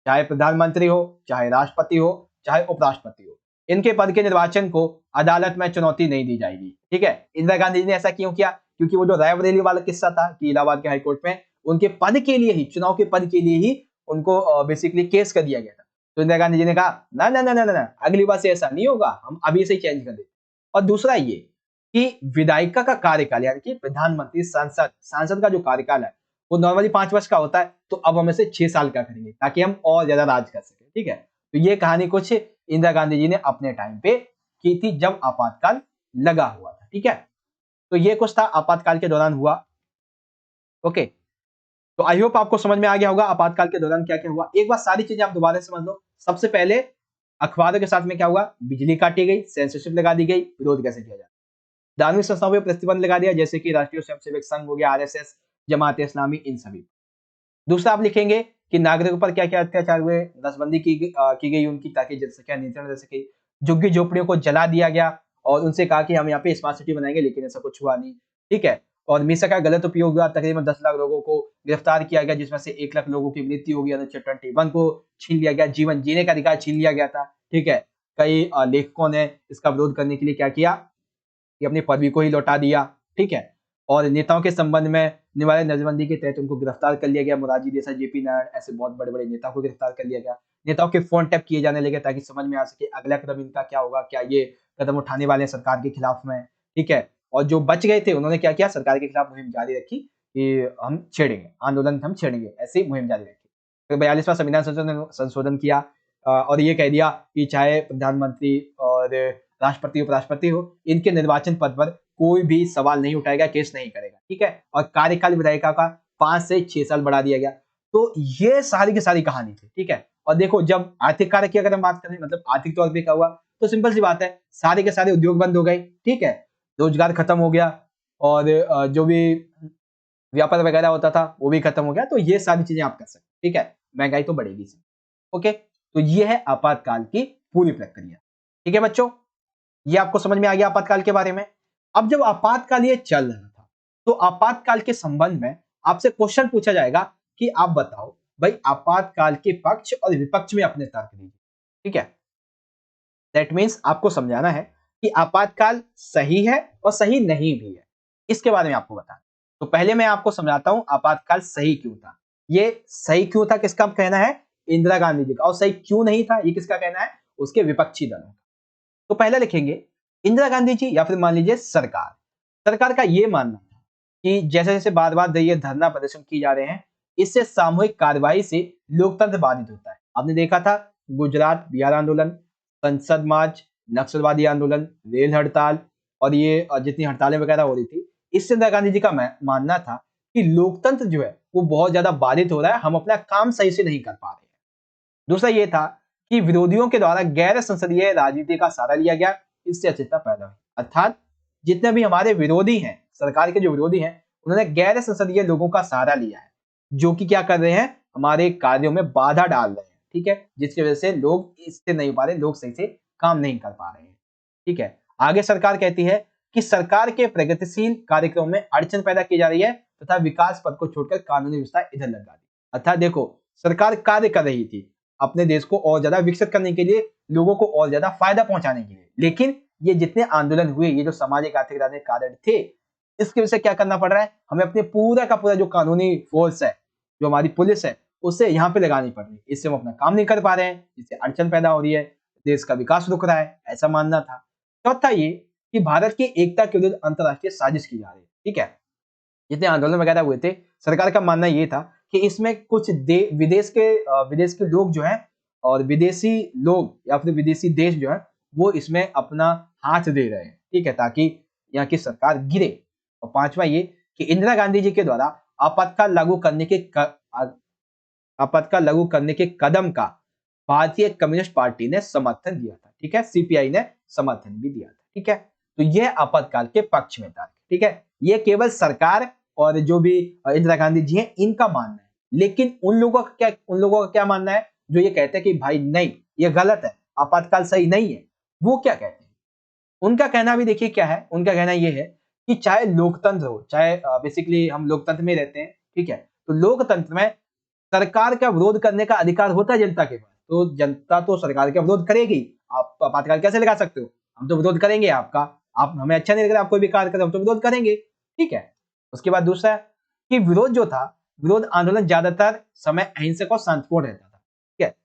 चाहे प्रधानमंत्री हो, चाहे राष्ट्रपति हो, चाहे उपराष्ट्रपति हो, इनके पद के निर्वाचन को अदालत में चुनौती नहीं दी जाएगी। ठीक है, इंदिरा गांधी जी ने ऐसा क्यों किया? क्योंकि वो जो रायबरेली वाला किस्सा था कि इलाहाबाद के हाईकोर्ट में उनके पद के लिए ही, चुनाव के पद के लिए ही उनको बेसिकली केस कर दिया गया था। तो इंदिरा गांधी जी ने कहा ना ना ना ना ना, अगली बार से ऐसा नहीं होगा, हम अभी से ही चेंज कर देते। और दूसरा ये कि विधायिका का कार्यकाल यानी कि प्रधानमंत्री, सांसद का जो कार्यकाल है वो नॉर्मली 5 वर्ष का होता है, तो अब हम इसे 6 साल का करेंगे ताकि हम और ज्यादा राज कर सके। ठीक है, तो ये कहानी कुछ इंदिरा गांधी जी ने अपने टाइम पे की थी जब आपातकाल लगा हुआ था। ठीक है, तो ये कुछ था आपातकाल के दौरान हुआ। ओके, तो आई होप आपको समझ में आ गया होगा आपातकाल के दौरान क्या क्या हुआ। एक बार सारी चीजें आप दोबारा समझ लो। सबसे पहले अखबारों के साथ में क्या हुआ, बिजली काटी गई, सेंसरशिप लगा दी गई, विरोध कैसे किया जाए। धार्मिक संस्थाओं पर प्रतिबंध लगा दिया, जैसे कि राष्ट्रीय स्वयंसेवक संघ हो गया, आरएसएस, जमात इस्लामी, इन सभी। दूसरा आप लिखेंगे कि नागरिकों पर क्या क्या अत्याचार हुए, नसबंदी की गई उनकी, ताकि जनसंख्या नियंत्रण रह सके। झुग्गी झोपड़ियों को जला दिया गया और उनसे कहा कि हम यहाँ पे स्मार्ट सिटी बनाएंगे, लेकिन ऐसा कुछ हुआ नहीं। ठीक है, और मीसा का गलत उपयोग हुआ, तकरीबन 10 लाख लोगों को गिरफ्तार किया गया, जिसमें से 1 लाख लोगों की मृत्यु हो गई। अनुच्छेद 21 को छीन लिया गया, जीवन जीने का अधिकार छीन लिया गया था। ठीक है, कई लेखकों ने इसका विरोध करने के लिए क्या किया कि अपनी पदवी को ही लौटा दिया। ठीक है, और नेताओं के संबंध में निवारक नजरबंदी के तहत उनको गिरफ्तार कर लिया गया। मोरारजी देसाई, जेपी नारायण, ऐसे बहुत बड़े बड़े नेताओं को गिरफ्तार कर लिया गया। नेताओं के फोन टैप किए जाने लगे ताकि समझ में आ सके अगला कदम इनका क्या होगा, क्या ये कदम उठाने वाले हैं सरकार के खिलाफ में। ठीक है, और जो बच गए थे उन्होंने क्या किया, सरकार के खिलाफ मुहिम जारी रखी कि हम छेड़ेंगे आंदोलन, हम छेड़ेंगे, ऐसी मुहिम जारी रखी। फिर 42वां संविधान संशोधन किया और ये कह दिया कि चाहे प्रधानमंत्री और राष्ट्रपति, उपराष्ट्रपति हो, इनके निर्वाचन पद पर कोई भी सवाल नहीं उठाएगा, केस नहीं करेगा। ठीक है, और कार्यकाल विधायिका का 5 से 6 साल बढ़ा दिया गया। तो ये सारी की सारी कहानी थी। ठीक है, और देखो जब आर्थिक कार्य की अगर हम बात करें, मतलब आर्थिक तौर पर क्या हुआ, तो सिंपल सी बात है, सारे के सारे उद्योग बंद हो गए। ठीक है, रोजगार खत्म हो गया और जो भी व्यापार वगैरह होता था वो भी खत्म हो गया। तो ये सारी चीजें आप कर सकते। ठीक है, महंगाई तो बढ़ेगी। ओके, तो ये है आपातकाल की पूरी प्रक्रिया। ठीक है बच्चों, ये आपको समझ में आ गया आपातकाल के बारे में। अब जब आपातकाल ये चल रहा था, तो आपातकाल के संबंध में आपसे क्वेश्चन पूछा जाएगा कि आप बताओ भाई आपातकाल के पक्ष और विपक्ष में अपने तर्क दीजिए। ठीक है, दैट मीन्स आपको समझाना है कि आपातकाल सही है और सही नहीं भी है, इसके बारे में आपको बताना। तो पहले मैं आपको समझाता हूं आपातकाल सही क्यों था। ये सही क्यों था किसका कहना है, इंदिरा गांधी जी का, और सही क्यों नहीं था ये किसका कहना है, उसके विपक्षी दलों का। तो पहले लिखेंगे इंदिरा गांधी जी या फिर मान लीजिए सरकार का यह मानना था कि जैसे जैसे बार बार ये धरना प्रदर्शन किए जा रहे हैं, इससे सामूहिक कार्रवाई से लोकतंत्र बाधित होता है। आपने देखा था गुजरात बिहार आंदोलन, संसद मार्च, नक्सलवादी आंदोलन, रेल हड़ताल, और ये जितनी हड़तालें वगैरह हो रही थी, इससे इंदिरा गांधी जी का मानना था कि लोकतंत्र जो है वो बहुत ज्यादा बाधित हो रहा है, हम अपना काम सही से नहीं कर पा रहे हैं। दूसरा ये था कि विरोधियों के द्वारा गैर संसदीय राजनीति का सहारा लिया गया, इससे अचिंता पैदा हुई। अर्थात जितने भी हमारे विरोधी हैं, सरकार के जो विरोधी हैं, उन्होंने गैर संसदीय लोगों का सहारा लिया है, जो कि क्या कर रहे हैं, हमारे कार्यों में बाधा डाल रहे हैं। ठीक है, जिसकी वजह से लोग इससे नहीं पा रहे, लोग सही से काम नहीं कर पा रहे हैं। ठीक है, आगे सरकार कहती है कि सरकार के प्रगतिशील कार्यक्रमों में अड़चन पैदा की जा रही है तथा विकास पथ को छोड़कर कानूनी व्यवस्था इधर लगा दी। अर्थात देखो, सरकार कार्य कर रही थी अपने देश को और ज्यादा विकसित करने के लिए, लोगों को और ज्यादा फायदा पहुंचाने के लिए, लेकिन ये जितने आंदोलन हुए, ये जो सामाजिक आर्थिक राजनीतिक कारण थे, इसकी वजह से क्या करना पड़ रहा है, हमें अपने पूरा का पूरा जो कानूनी फोर्स है, जो हमारी पुलिस है, उसे यहाँ पे लगानी पड़ रही है। इससे हम अपना काम नहीं कर पा रहे हैं, इससे अड़चन पैदा हो रही है, देश का विकास रुक रहा है, ऐसा मानना था। चौथा ये कि भारत की एकता के विरुद्ध अंतरराष्ट्रीय साजिश की जा रही है। ठीक है, जितने आंदोलन वगैरह हुए थे, सरकार का मानना ये था कि इसमें कुछ विदेश के लोग जो हैं और विदेशी लोग या फिर विदेशी देश जो है, वो इसमें अपना हाथ दे रहे हैं। ठीक है, ताकि यहाँ की सरकार गिरे। और पांचवा ये कि इंदिरा गांधी जी के द्वारा आपातकाल लागू करने के कदम का भारतीय कम्युनिस्ट पार्टी ने समर्थन दिया था। ठीक है, सीपीआई ने समर्थन भी दिया था। ठीक है, तो यह आपातकाल के पक्ष में था। ठीक है, ये केवल सरकार और जो भी इंदिरा गांधी जी हैं, इनका मानना है। लेकिन उन लोगों का क्या मानना है जो ये कहते हैं कि भाई नहीं, ये गलत है, आपातकाल सही नहीं है। वो क्या कहते हैं, उनका कहना भी देखिए क्या है। उनका कहना ये है कि चाहे लोकतंत्र हो, चाहे बेसिकली हम लोकतंत्र में रहते हैं। ठीक है, तो लोकतंत्र में सरकार का विरोध करने का अधिकार होता है जनता के पास, तो जनता तो सरकार का विरोध करेगी। आप आपातकाल कैसे लगा सकते हो, हम तो विरोध करेंगे आपका, आप हमें अच्छा नहीं लग रहा, आप कोई भी कार्य करें, हम तो विरोध करेंगे। ठीक है, उसके बाद दूसरा कि विरोध जो था, विरोध आंदोलन ज्यादातर समय अहिंसक और शांतिपूर्ण रहता था। ठीक है,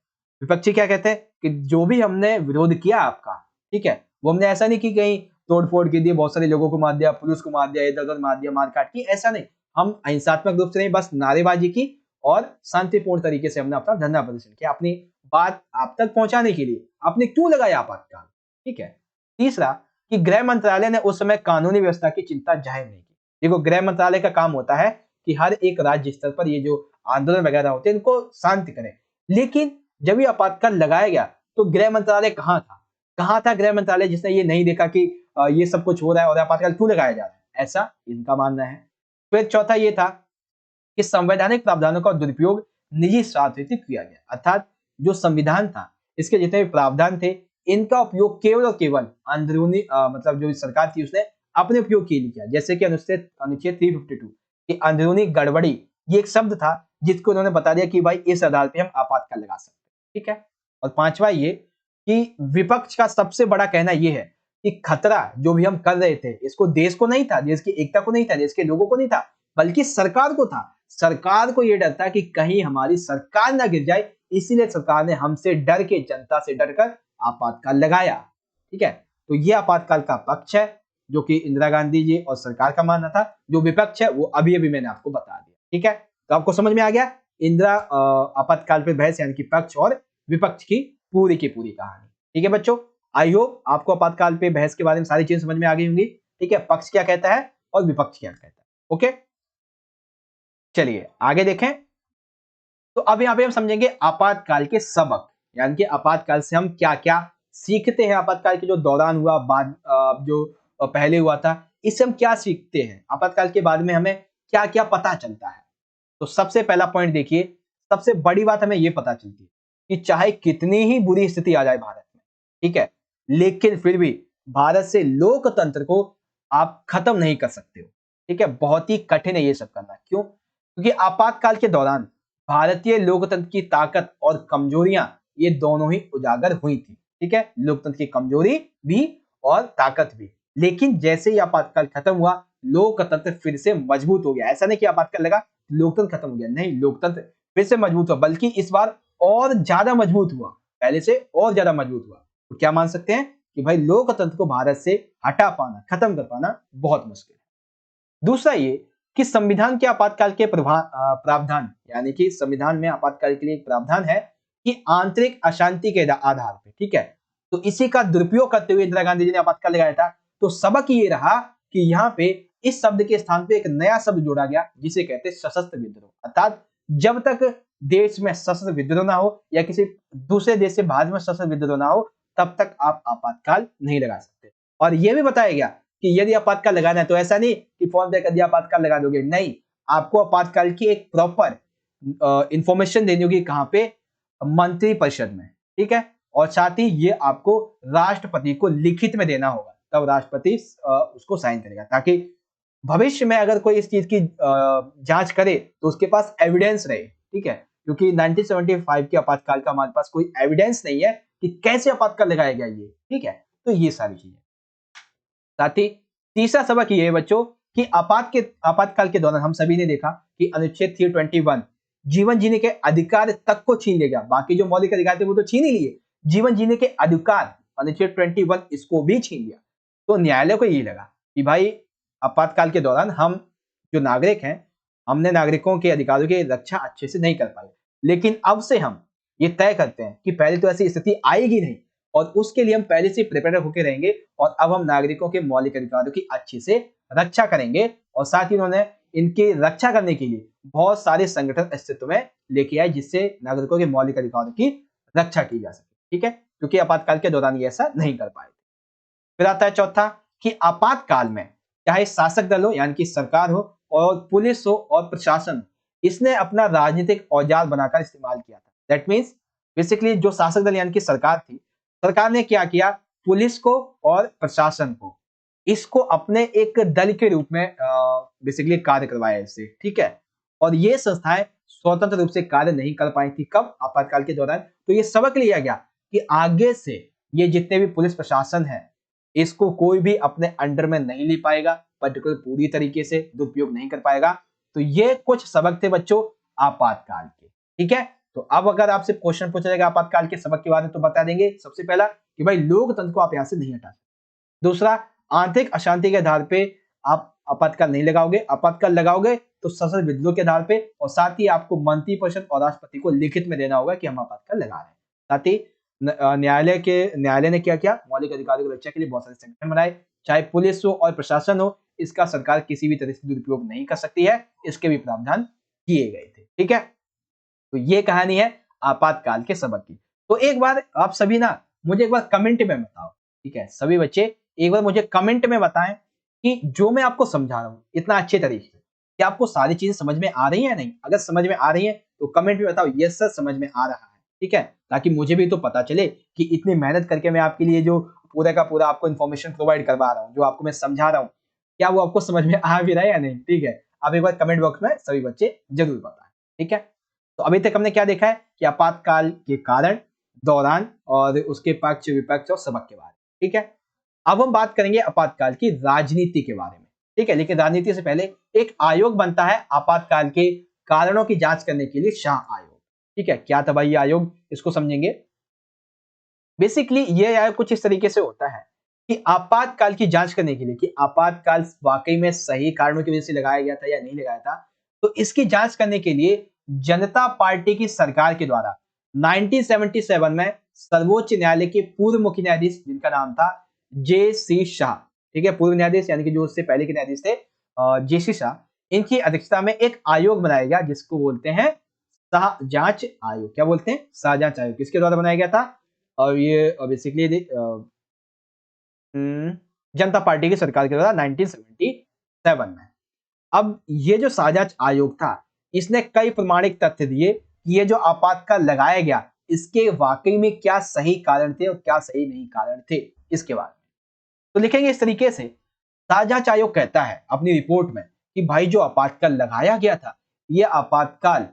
विपक्षी क्या कहते हैं कि जो भी हमने विरोध किया आपका, ठीक है, वो हमने ऐसा नहीं कि कहीं तोड़फोड़ की दी, बहुत सारे लोगों को मार दिया, पुलिस को मार दिया, इधर उधर मार दिया, मारकाट की, ऐसा नहीं। हम अहिंसात्मक रूप से नहीं, बस नारेबाजी की और शांतिपूर्ण तरीके से हमने अपना धरना प्रदर्शन किया, अपनी बात आप तक पहुंचाने के लिए। आपने क्यों लगाया आपातकाल। ठीक है, तीसरा कि गृह मंत्रालय ने उस समय कानूनी व्यवस्था की चिंता जाहिर नहीं की। देखो, गृह मंत्रालय का काम होता है कि हर एक राज्य स्तर पर ये जो आंदोलन वगैरह होते हैं, इनको शांत करें। लेकिन जब ये आपातकाल लगाया गया, तो गृह मंत्रालय कहाँ था गृह मंत्रालय, जिसने ये नहीं देखा कि ये सब कुछ हो रहा है और आपातकाल क्यों लगाया जा रहा है, ऐसा इनका मानना है। फिर चौथा ये था कि संवैधानिक प्रावधानों का दुरुपयोग निजी स्वार्थ हेतु किया गया। अर्थात जो संविधान था, इसके जितने भी प्रावधान थे, इनका उपयोग केवल और केवल अंदरूनी मतलब जो सरकार थी उसने अपने उपयोग के लिए किया। जैसे कि अनुच्छेद 352 कि अंदरूनी गड़बड़ी, ये एक शब्द था जिसको उन्होंने बता दिया कि भाई इस आधार पे हम आपातकाल लगा सकते हैं। ठीक है, और पांचवा ये कि विपक्ष का सबसे बड़ा कहना ये है कि खतरा जो भी हम कर रहे थे, इसको देश को नहीं था, देश की एकता को नहीं था, देश के लोगों को नहीं था, बल्कि सरकार को था। सरकार को ये डर था कि कहीं हमारी सरकार ना गिर जाए, इसीलिए सरकार ने हमसे डर के, जनता से डरकर आपातकाल लगाया। ठीक है, तो ये आपातकाल का पक्ष है जो कि इंदिरा गांधी जी और सरकार का मानना था। जो विपक्ष है वो अभी अभी मैंने आपको बता दिया। ठीक है, तो आपको समझ में आ गया इंदिरा आपातकाल पे बहस, यानी कि पक्ष और विपक्ष की पूरी कहानी। ठीक है बच्चों, आई होप आपको आपातकाल पे बहस के बारे में सारी चीजें समझ में आ गई होंगी। ठीक है, पक्ष क्या कहता है और विपक्ष क्या कहता है। ओके, चलिए आगे देखें। तो अब यहाँ पे हम समझेंगे आपातकाल के सबक, यानी कि आपातकाल से हम क्या क्या सीखते हैं, आपातकाल के जो दौरान हुआ, बाद जो पहले हुआ था, इससे हम क्या सीखते हैं, आपातकाल के बाद में हमें क्या क्या पता चलता है। तो सबसे पहला पॉइंट देखिए, सबसे बड़ी बात हमें यह पता चलती है कि चाहे कितनी ही बुरी स्थिति आ जाए भारत में, ठीक है, लेकिन फिर भी भारत से लोकतंत्र को आप खत्म नहीं कर सकते हो। ठीक है, बहुत ही कठिन है ये सब करना। क्यों? क्योंकि आपातकाल के दौरान भारतीय लोकतंत्र की ताकत और कमजोरियां, ये दोनों ही उजागर हुई थी। ठीक है, लोकतंत्र की कमजोरी भी और ताकत भी। लेकिन जैसे ही आपातकाल खत्म हुआ, लोकतंत्र फिर से मजबूत हो गया। ऐसा नहीं कि आपातकाल लगा लोकतंत्र खत्म हो गया, नहीं, लोकतंत्र फिर से मजबूत हुआ, बल्कि इस बार और ज्यादा मजबूत हुआ, पहले से और ज्यादा मजबूत हुआ। तो क्या मान सकते हैं कि भाई लोकतंत्र को भारत से हटा पाना, खत्म कर पाना बहुत मुश्किल है। दूसरा ये कि संविधान के आपातकाल के प्रावधान, यानी कि संविधान में आपातकाल के लिए एक प्रावधान है कि आंतरिक अशांति के आधार पर, ठीक है, तो इसी का दुरुपयोग करते हुए इंदिरा गांधी जी ने आपातकाल लगाया था। तो सबक ये रहा कि यहाँ पे इस शब्द के स्थान पे एक नया शब्द जोड़ा गया जिसे कहते हैं सशस्त्र विद्रोह। अर्थात जब तक देश में सशस्त्र विद्रोह ना हो या किसी दूसरे देश से भारत में सशस्त्र विद्रोह ना हो तब तक आप आपातकाल नहीं लगा सकते। और यह भी बताया गया कि यदि आपातकाल लगाना है तो ऐसा नहीं कि फॉर्म पे कर दिया आपातकाल लगा दोगे, नहीं, आपको आपातकाल की एक प्रॉपर इंफॉर्मेशन देनी होगी। कहां पे? मंत्रिपरिषद में, ठीक है। और साथ ही ये आपको राष्ट्रपति को लिखित में देना होगा, तब राष्ट्रपति उसको साइन करेगा, ताकि भविष्य में अगर कोई इस चीज की जांच करे तो उसके पास एविडेंस रहे, ठीक है। क्योंकि 1975 के आपातकाल का हमारे पास कोई एविडेंस नहीं है कि कैसे आपातकाल लगाया गया ये, ठीक है। तो ये सारी चीजें। साथ ही तीसरा सबक ये है बच्चों कि आपातकाल के दौरान हम सभी ने देखा कि अनुच्छेद 321 जीवन जीने के अधिकार तक को छीन लिया गया। बाकी जो मौलिक अधिकार थे वो तो छीन ही लिए, जीवन जीने के अधिकार अनुच्छेद 21 इसको भी छीन लिया। तो न्यायालय को ये लगा कि भाई आपातकाल के दौरान हम जो नागरिक हैं, हमने नागरिकों के अधिकारों की रक्षा अच्छे से नहीं कर पाए, लेकिन अब से हम ये तय करते हैं कि पहले तो ऐसी स्थिति आएगी नहीं और उसके लिए हम पहले से प्रिपेयर होकर रहेंगे और अब हम नागरिकों के मौलिक अधिकारों की अच्छे से रक्षा करेंगे। और साथ ही उन्होंने इनकी रक्षा करने के लिए बहुत सारे संगठन अस्तित्व में लेके आए जिससे नागरिकों के मौलिक अधिकारों की रक्षा की जा सके, ठीक है, क्योंकि आपातकाल के दौरान ये ऐसा नहीं कर पाए। फिर आता है चौथा कि आपातकाल में चाहे शासक दल हो यानी कि सरकार हो और पुलिस हो और प्रशासन, इसने अपना राजनीतिक औजार बनाकर इस्तेमाल किया था। दैट मीन्स बेसिकली जो शासक दल यानी कि सरकार थी, सरकार ने क्या किया, पुलिस को और प्रशासन को इसको अपने एक दल के रूप में बेसिकली कार्य करवाया इससे, ठीक है। और ये संस्थाएं स्वतंत्र रूप से कार्य नहीं कर पाई थी, कब? आपातकाल के दौरान। तो ये सबक लिया गया कि आगे से ये जितने भी पुलिस प्रशासन है इसको कोई भी अपने अंडर में नहीं ले पाएगा, पर्टिकुलर पूरी तरीके से दुरुपयोग नहीं कर पाएगा। तो ये कुछ सबक थे बच्चों आपातकाल के, ठीक है। तो अब अगर आपसे क्वेश्चन पूछा जाएगा आपातकाल के सबक के बारे में तो बता देंगे सबसे पहला कि भाई लोकतंत्र को आप यहां से नहीं हटा सकते। दूसरा, आंतरिक अशांति के आधार पे आप आपातकाल नहीं लगाओगे, आपातकाल लगाओगे तो सशस्त्र विद्रोह के आधार पे, और साथ ही आपको मंत्रिपरिषद और राष्ट्रपति को लिखित में देना होगा कि हम आपातकाल लगा रहे हैं। साथ ही न्यायालय ने क्या किया, मौलिक अधिकारों की रक्षा के लिए बहुत सारे संगठन बनाए, चाहे पुलिस हो और प्रशासन हो, इसका सरकार किसी भी तरह से दुरुपयोग नहीं कर सकती है, इसके भी प्रावधान किए गए थे, ठीक है। तो ये कहानी है आपातकाल के सबक की। तो एक बार आप सभी ना मुझे एक बार कमेंट में बताओ, ठीक है, सभी बच्चे एक बार मुझे कमेंट में बताएं कि जो मैं आपको समझा रहा हूं इतना अच्छे तरीके से, क्या आपको सारी चीजें समझ में आ रही है या नहीं? अगर समझ में आ रही है तो कमेंट में बताओ यस सर समझ में आ रहा है, ठीक है, ताकि मुझे भी तो पता चले कि इतनी मेहनत करके मैं आपके लिए जो पूरा का पूरा आपको इन्फॉर्मेशन प्रोवाइड करवा रहा हूँ, जो आपको मैं समझा रहा हूँ, क्या वो आपको समझ में आ भी रहा है या नहीं, ठीक है। आप एक बार कमेंट बॉक्स में सभी बच्चे जरूर बताएं, ठीक है। तो अभी तक हमने क्या देखा है कि आपातकाल के कारण, दौरान और उसके पक्ष विपक्ष और सबक के बारे में, ठीक है। अब हम बात करेंगे आपातकाल की राजनीति के बारे में, ठीक है, लेकिन राजनीति से पहले एक आयोग बनता है आपातकाल के कारणों की जांच करने के लिए, शाह आयोग, ठीक है। क्या था भाई ये आयोग, इसको समझेंगे। बेसिकली ये आयोग कुछ इस तरीके से होता है कि आपातकाल की जांच करने के लिए कि आपातकाल वाकई में सही कारणों की वजह से लगाया गया था या नहीं लगाया था, तो इसकी जांच करने के लिए जनता पार्टी की सरकार के द्वारा 1977 में सर्वोच्च न्यायालय के पूर्व मुख्य न्यायाधीश जिनका नाम था जे.सी. शाह, ठीक है, पूर्व न्यायाधीश यानी कि जो उससे पहले के न्यायाधीश थे जे.सी. शाह, इनकी अध्यक्षता में एक आयोग बनाया गया जिसको बोलते हैं शाह जांच आयोग। क्या बोलते हैं? शाह जांच आयोग। किसके द्वारा बनाया गया था? और ये बेसिकली जनता पार्टी की सरकार के द्वारा 1977 में। अब ये जो शाह जांच आयोग था इसने कई प्रमाणिक तथ्य दिए कि ये जो आपातकाल लगाया गया इसके वाकई में क्या सही कारण थे और क्या सही नहीं कारण थे, इसके बारे में तो लिखेंगे इस तरीके से। शाह जांच आयोग कहता है अपनी रिपोर्ट में कि भाई जो आपातकाल लगाया गया था यह आपातकाल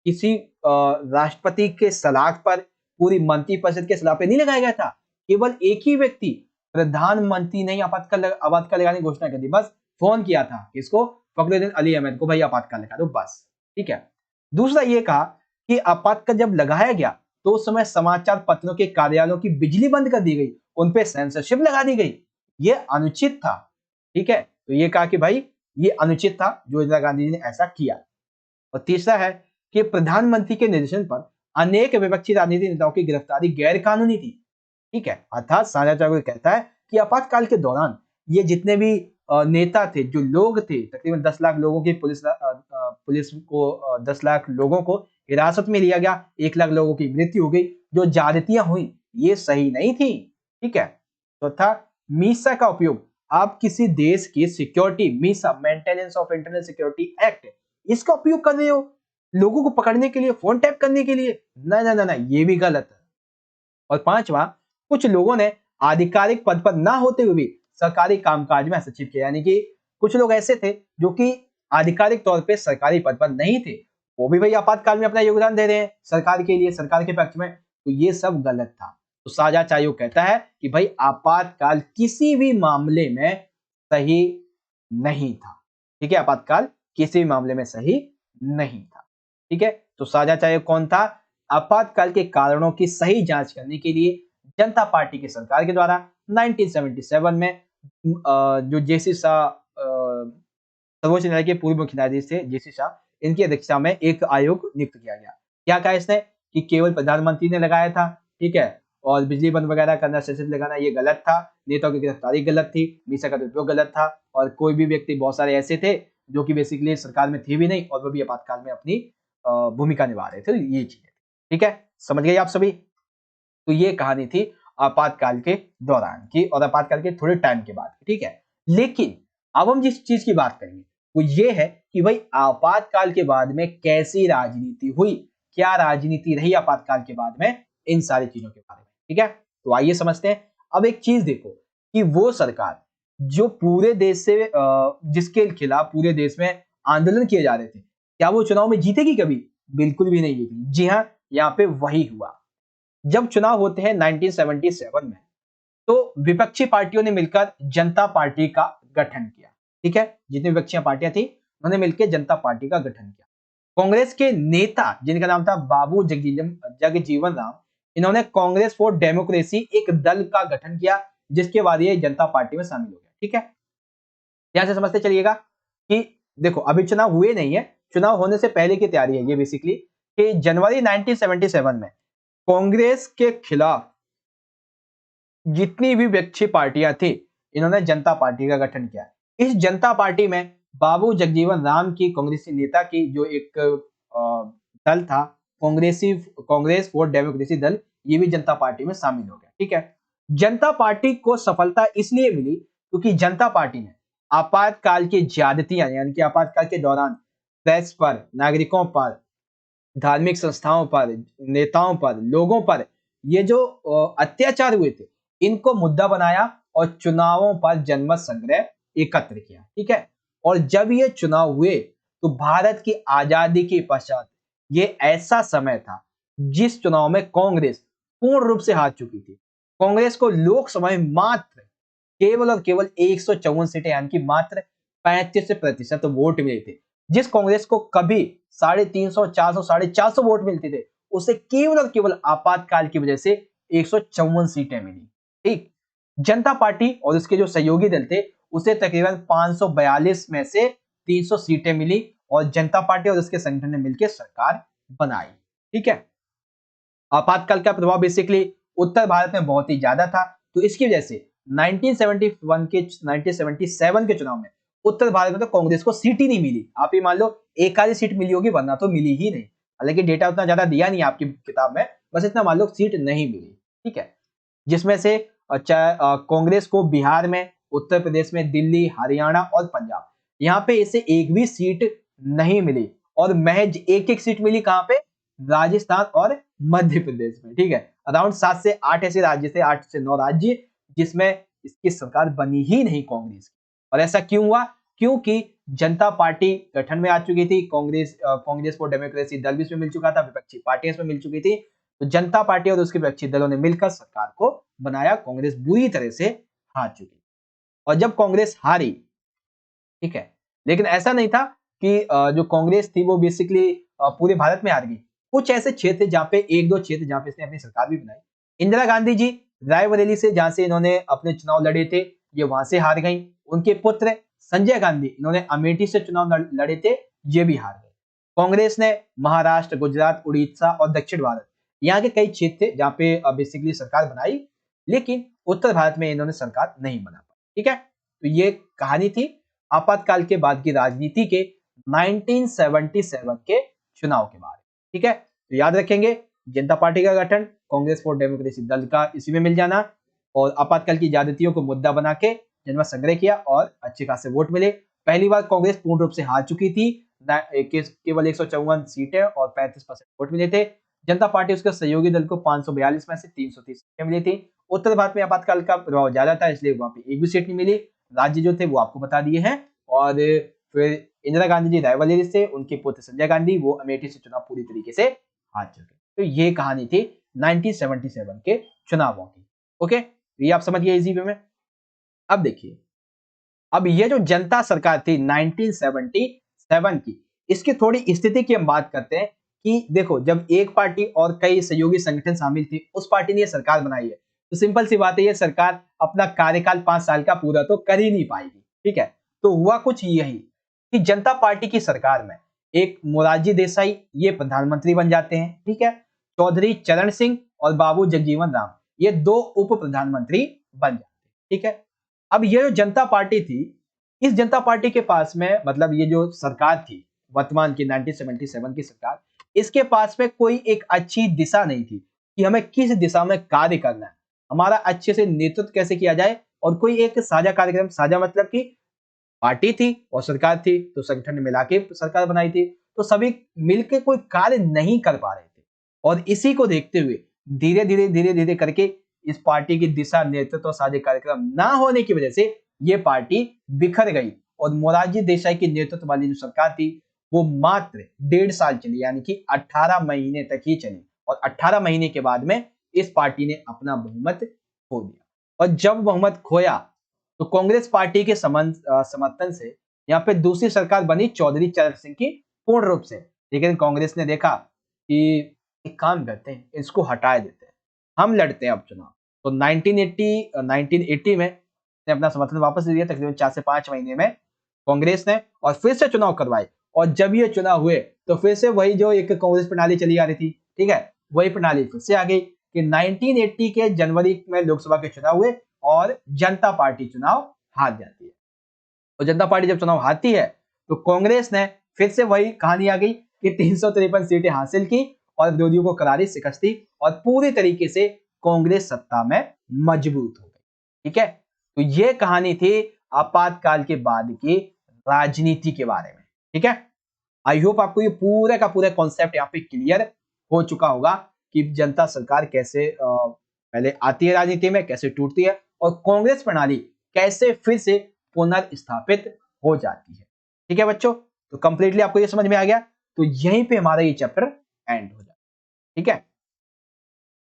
किसी राष्ट्रपति के सलाह पर, पूरी मंत्रिपरिषद के सलाह पर नहीं लगाया गया था। केवल एक ही व्यक्ति, प्रधानमंत्री ने आपातकाल लगाने की घोषणा कर दी, बस फोन किया था किसको? फखरुद्दीन अली अहमद को, भाई आपातकाल लगा दो, बस, ठीक है। दूसरा ये कहा कि आपातकाल जब लगाया गया तो उस समय समाचार पत्रों के कार्यालयों की बिजली बंद कर दी गई, उन पे सेंसरशिप लगा दी गई, ये अनुचित था, ठीक है। तो ये कहा कि भाई ये अनुचित था जो इंदिरा गांधी जी ने ऐसा किया। और तीसरा है कि प्रधानमंत्री के निर्देशन पर अनेक विपक्षी राजनीतिक नेताओं की गिरफ्तारी गैर कानूनी थी, ठीक है। अर्थात शाह जांच आयोग कहता है कि आपातकाल के दौरान ये जितने भी नेता थे, जो लोग थे, तकरीबन 10 लाख लोगों की पुलिस को 10 लाख लोगों को हिरासत में लिया गया, 1 लाख लोगों की मृत्यु हो गई, जो ज्यादतियां हुई, ये सही नहीं थी। ठीक है। चौथा, मीसा का उपयोग आप किसी देश की security, Misa maintenance of internal security act, इसका उपयोग कर रहे हो लोगों को पकड़ने के लिए, फोन टैप करने के लिए, ना ना ना ना, ये भी गलत है। और पांचवा, कुछ लोगों ने आधिकारिक पद पर ना होते हुए भी सरकारी कामकाज में हस्तक्षेप किया, यानी कि कुछ लोग ऐसे थे जो कि आधिकारिक तौर पे सरकारी पद पर नहीं थे, वो भी भाई आपातकाल में अपना योगदान दे रहे हैं सरकार के लिए, सरकार के पक्ष में, तो ये सब गलत था। तो साझा आयोग कहता है कि भाई आपातकाल किसी भी मामले में सही नहीं था। ठीक है, आपातकाल किसी भी मामले में सही नहीं था। ठीक है, तो साझा आयोग कौन था? आपातकाल के कारणों की सही जांच करने के लिए जनता पार्टी की सरकार के द्वारा 1977 में जो जेसी शाह सर्वोच्च न्यायालय के पूर्व मुख्य न्यायाधीश थे जेसी शाह, इनकी अध्यक्षता में एक आयोग नियुक्त किया गया। क्या कहा इसने कि केवल प्रधानमंत्री ने लगाया था, ठीक है, और बिजली बंद वगैरह करना, सेंसस लगाना ये गलत था, नेताओं की गिरफ्तारी गलत थी, मीसा का दुरुपयोग गलत था, और कोई भी व्यक्ति, बहुत सारे ऐसे थे जो कि बेसिकली सरकार में थे भी नहीं और वो भी आपातकाल में अपनी भूमिका निभा रहे थे, ये चीज। ठीक है, समझ गए आप सभी? तो ये कहानी थी आपातकाल के दौरान की और आपातकाल के थोड़े टाइम के बाद। ठीक है, लेकिन अब हम जिस चीज की बात करेंगे वो ये है कि भाई आपातकाल के बाद में कैसी राजनीति हुई, क्या राजनीति रही आपातकाल के बाद में, इन सारी चीजों के बारे में। ठीक है, तो आइए समझते हैं। अब एक चीज देखो कि वो सरकार जो पूरे देश से जिसके खिलाफ पूरे देश में आंदोलन किए जा रहे थे, क्या वो चुनाव में जीतेगी कभी? बिल्कुल भी नहीं जीती। जी हाँ, यहाँ पे वही हुआ। जब चुनाव होते हैं 1977 में, तो विपक्षी पार्टियों ने मिलकर जनता पार्टी का गठन किया। ठीक है, जितनी विपक्षी पार्टियां थी उन्होंने मिलकर जनता पार्टी का गठन किया। कांग्रेस के नेता जिनका नाम था बाबू जगजीवन राम, इन्होंने कांग्रेस फॉर डेमोक्रेसी एक दल का गठन किया, जिसके बाद ये जनता पार्टी में शामिल हो गया। ठीक है, ध्यान से समझते चलिएगा कि देखो अभी चुनाव हुए नहीं है, चुनाव होने से पहले की तैयारी है ये बेसिकली, कि जनवरी 1977 में कांग्रेस के खिलाफ जितनी भी विपक्षी पार्टियां थी, इन्होंने जनता पार्टी का गठन किया। इस जनता पार्टी में बाबू जगजीवन राम की कांग्रेसी नेता की जो एक दल था, कांग्रेस फॉर डेमोक्रेसी दल, ये भी जनता पार्टी में शामिल हो गया। ठीक है, जनता पार्टी को सफलता इसलिए मिली क्योंकि जनता पार्टी ने आपातकाल की ज्यादतियां, यानी कि आपातकाल के दौरान प्रेस पर, नागरिकों पर, धार्मिक संस्थाओं पर, नेताओं पर, लोगों पर ये जो अत्याचार हुए थे, इनको मुद्दा बनाया और चुनावों पर जनमत संग्रह एकत्र किया। ठीक है, और जब ये चुनाव हुए तो भारत की आजादी के पश्चात ये ऐसा समय था जिस चुनाव में कांग्रेस पूर्ण रूप से हार चुकी थी। कांग्रेस को लोकसभा में मात्र केवल और केवल 154 सीटें, यानी कि मात्र 35% वोट मिले थे। जिस कांग्रेस को कभी 350, 400, 450 वोट मिलते थे, उसे केवल और केवल आपातकाल की वजह से 154 सीटें मिली। ठीक, जनता पार्टी और उसके जो सहयोगी दल थे, उसे तकरीबन 542 में से 300 सीटें मिली और जनता पार्टी और उसके संगठन ने मिलकर सरकार बनाई। ठीक है, आपातकाल का प्रभाव बेसिकली उत्तर भारत में बहुत ही ज्यादा था, तो इसकी वजह से 1977 के चुनाव में उत्तर भारत में तो कांग्रेस को सीट ही नहीं मिली। आप ही मान लो एक आधी सीट मिली होगी, वरना तो मिली ही नहीं। हालांकि डेटा उतना ज्यादा दिया नहीं आपकी किताब में, बस इतना मान लो सीट नहीं मिली। ठीक है, जिसमें से कांग्रेस को बिहार में, उत्तर प्रदेश में, दिल्ली, हरियाणा और पंजाब, यहाँ पे इसे एक भी सीट नहीं मिली और महज एक सीट मिली कहां पे? राजस्थान और मध्य प्रदेश में। ठीक है, अराउंड 7 से 8 ऐसे राज्य थे, 8 से 9 राज्य, जिसमें इसकी सरकार बनी ही नहीं कांग्रेस की। और ऐसा क्यों हुआ? क्योंकि जनता पार्टी गठन में आ चुकी थी, कांग्रेस फॉर डेमोक्रेसी दल भी इसमें मिल चुका था, विपक्षी पार्टियां इसमें मिल चुकी थी, तो जनता पार्टी और उसके विपक्षी दलों ने मिलकर सरकार को बनाया। कांग्रेस बुरी तरह से हार चुकी और जब कांग्रेस हारी, ठीक है, लेकिन ऐसा नहीं था कि जो कांग्रेस थी वो बेसिकली पूरे भारत में हार गई। कुछ ऐसे क्षेत्र जहां पे, एक दो क्षेत्र जहां पे इसने अपनी सरकार भी बनाई। इंदिरा गांधी जी रायबरेली से, जहां से इन्होंने अपने चुनाव लड़े थे, ये वहां से हार गई। उनके पुत्र संजय गांधी, इन्होंने अमेठी से चुनाव लड़े थे, ये भी हार गए। कांग्रेस ने महाराष्ट्र, गुजरात, उड़ीसा और दक्षिण भारत, यहाँ के कई क्षेत्र थे जहां पे बेसिकली सरकार बनाई, लेकिन उत्तर भारत में इन्होंने सरकार नहीं बना पाई। ठीक है, तो ये कहानी थी आपातकाल के बाद की राजनीति के 1977 के चुनाव के बारे में। ठीक है, तो याद रखेंगे जनता पार्टी का गठन, कांग्रेस फॉर डेमोक्रेसी दल का इसी में मिल जाना और आपातकाल की ज्यादतियों को मुद्दा बना के जनमत संग्रह किया और अच्छे खासे वोट मिले। पहली बार कांग्रेस पूर्ण रूप से हार चुकी थी, केवल 154 सीटें और 35% वोट मिले थे। जनता पार्टी उसके सहयोगी दल को 542 में से 330 सीटें मिली थी। उत्तर भारत में आपातकाल का प्रभाव ज्यादा था, इसलिए वहां पे एक भी सीट नहीं मिली। राज्य जो थे वो आपको बता दिए हैं। और फिर इंदिरा गांधी जी रायबरेली से, उनके पुत्र संजय गांधी वो अमेठी से चुनाव पूरी तरीके से हार चुके। तो ये कहानी थी 1977 के चुनावों की। ओके, ये आप समझ गए इजी वे में। अब देखिए, अब ये जो जनता सरकार थी 1977 की, इसकी थोड़ी स्थिति की हम बात करते हैं कि देखो, जब एक पार्टी और कई सहयोगी संगठन शामिल थी, उस पार्टी ने ये सरकार बनाई है, तो सिंपल सी बात है ये सरकार अपना कार्यकाल 5 साल का पूरा तो कर ही नहीं पाएगी। ठीक है, तो हुआ कुछ यही कि जनता पार्टी की सरकार में एक मोरारजी देसाई ये प्रधानमंत्री बन जाते हैं। ठीक है, चौधरी चरण सिंह और बाबू जगजीवन राम ये 2 उप प्रधानमंत्री बन जाते हैं। ठीक है, अब ये जो जनता पार्टी थी, इस जनता पार्टी के पास में मतलब ये जो सरकार थी वर्तमान की 1977 की सरकार, इसके पास में कोई एक अच्छी दिशा नहीं थी कि हमें किस दिशा में कार्य करना है, हमारा अच्छे से नेतृत्व कैसे किया जाए और कोई एक साझा कार्यक्रम, साझा मतलब कि पार्टी थी और सरकार थी, तो संगठन ने मिला के सरकार बनाई थी, तो सभी मिलके कोई कार्य नहीं कर पा रहे थे। और इसी को देखते हुए धीरे धीरे करके इस पार्टी की दिशा, नेतृत्व और साझे कार्यक्रम ना होने की वजह से ये पार्टी बिखर गई और मोरारजी देसाई की नेतृत्व वाली जो सरकार थी वो मात्र 1.5 साल चली, यानी कि 18 महीने तक ही चली। और 18 महीने के बाद में इस पार्टी ने अपना बहुमत खो दिया। और जब बहुमत खोया तो कांग्रेस पार्टी के समर्थन से यहाँ पे दूसरी सरकार बनी चौधरी चरण सिंह की पूर्ण रूप से। लेकिन कांग्रेस ने देखा कि एक काम करते हैं, इसको हटा देते हैं, हम लड़ते हैं अब चुनाव। तो 1980 में ने अपना समर्थन वापस ले लिया, तकरीबन 4 से 5 महीने में कांग्रेस ने, और फिर से चुनाव करवाए। और जब ये चुनाव हुए तो फिर से वही जो एक कांग्रेस प्रणाली चली आ रही थी, ठीक है, वही प्रणाली फिर से आ गई कि 1980 के जनवरी में लोकसभा के चुनाव हुए और जनता पार्टी चुनाव हार जाती है। और जनता पार्टी जब चुनाव हारती है तो कांग्रेस ने फिर से वही कहानी आ गई कि 353 सीटें हासिल की और विरोधियों को करारी शिकस्त दी और पूरी तरीके से कांग्रेस सत्ता में मजबूत हो गई। ठीक है, तो ये कहानी थी आपातकाल के बाद की राजनीति के बारे में। ठीक है, आई होप आपको ये पूरा का पूरा कॉन्सेप्ट यहाँ पे क्लियर हो चुका होगा कि जनता सरकार कैसे पहले आती है राजनीति में, कैसे टूटती है और कांग्रेस प्रणाली कैसे फिर से पुनर्स्थापित हो जाती है। ठीक है बच्चों, तो कंप्लीटली आपको ये समझ में आ गया। तो यहीं पे हमारा ये चैप्टर एंड हो जाता है। ठीक है,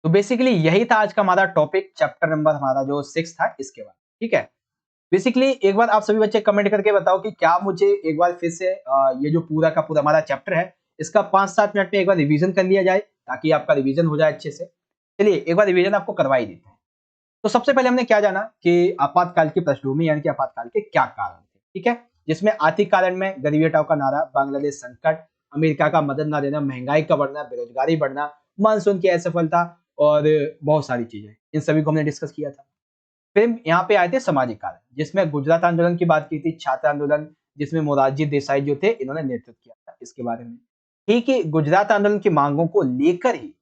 तो बेसिकली यही था आज का हमारा टॉपिक, चैप्टर नंबर हमारा जो 6 था इसके बाद। ठीक है, बेसिकली एक बार आप सभी बच्चे कमेंट करके बताओ कि क्या मुझे एक बार फिर से ये जो पूरा का पूरा हमारा चैप्टर है इसका 5-7 मिनट में एक बार रिवीजन कर लिया जाए, ताकि आपका रिवीजन हो जाए अच्छे से। चलिए एक बार रिवीजन आपको करवा ही देते हैं। तो सबसे पहले हमने क्या जाना कि आपातकाल की पृष्ठभूमि, यानी कि आपातकाल के क्या कारण थे। ठीक है, जिसमें आर्थिक कारण में गरीबी हटाओ का नारा, बांग्लादेश संकट, अमेरिका का मदद ना देना, महंगाई का बढ़ना, बेरोजगारी बढ़ना, मानसून की असफलता और बहुत सारी चीजें, इन सभी को हमने डिस्कस किया था। फिर यहाँ पे आए थे सामाजिक कारण, जिसमें गुजरात आंदोलन की बात की थी, छात्र आंदोलन जिसमें मोरारजी देसाई जो थे इन्होंने नेतृत्व किया था इसके बारे में। ठीक है, गुजरात आंदोलन की मांगों को लेकर ही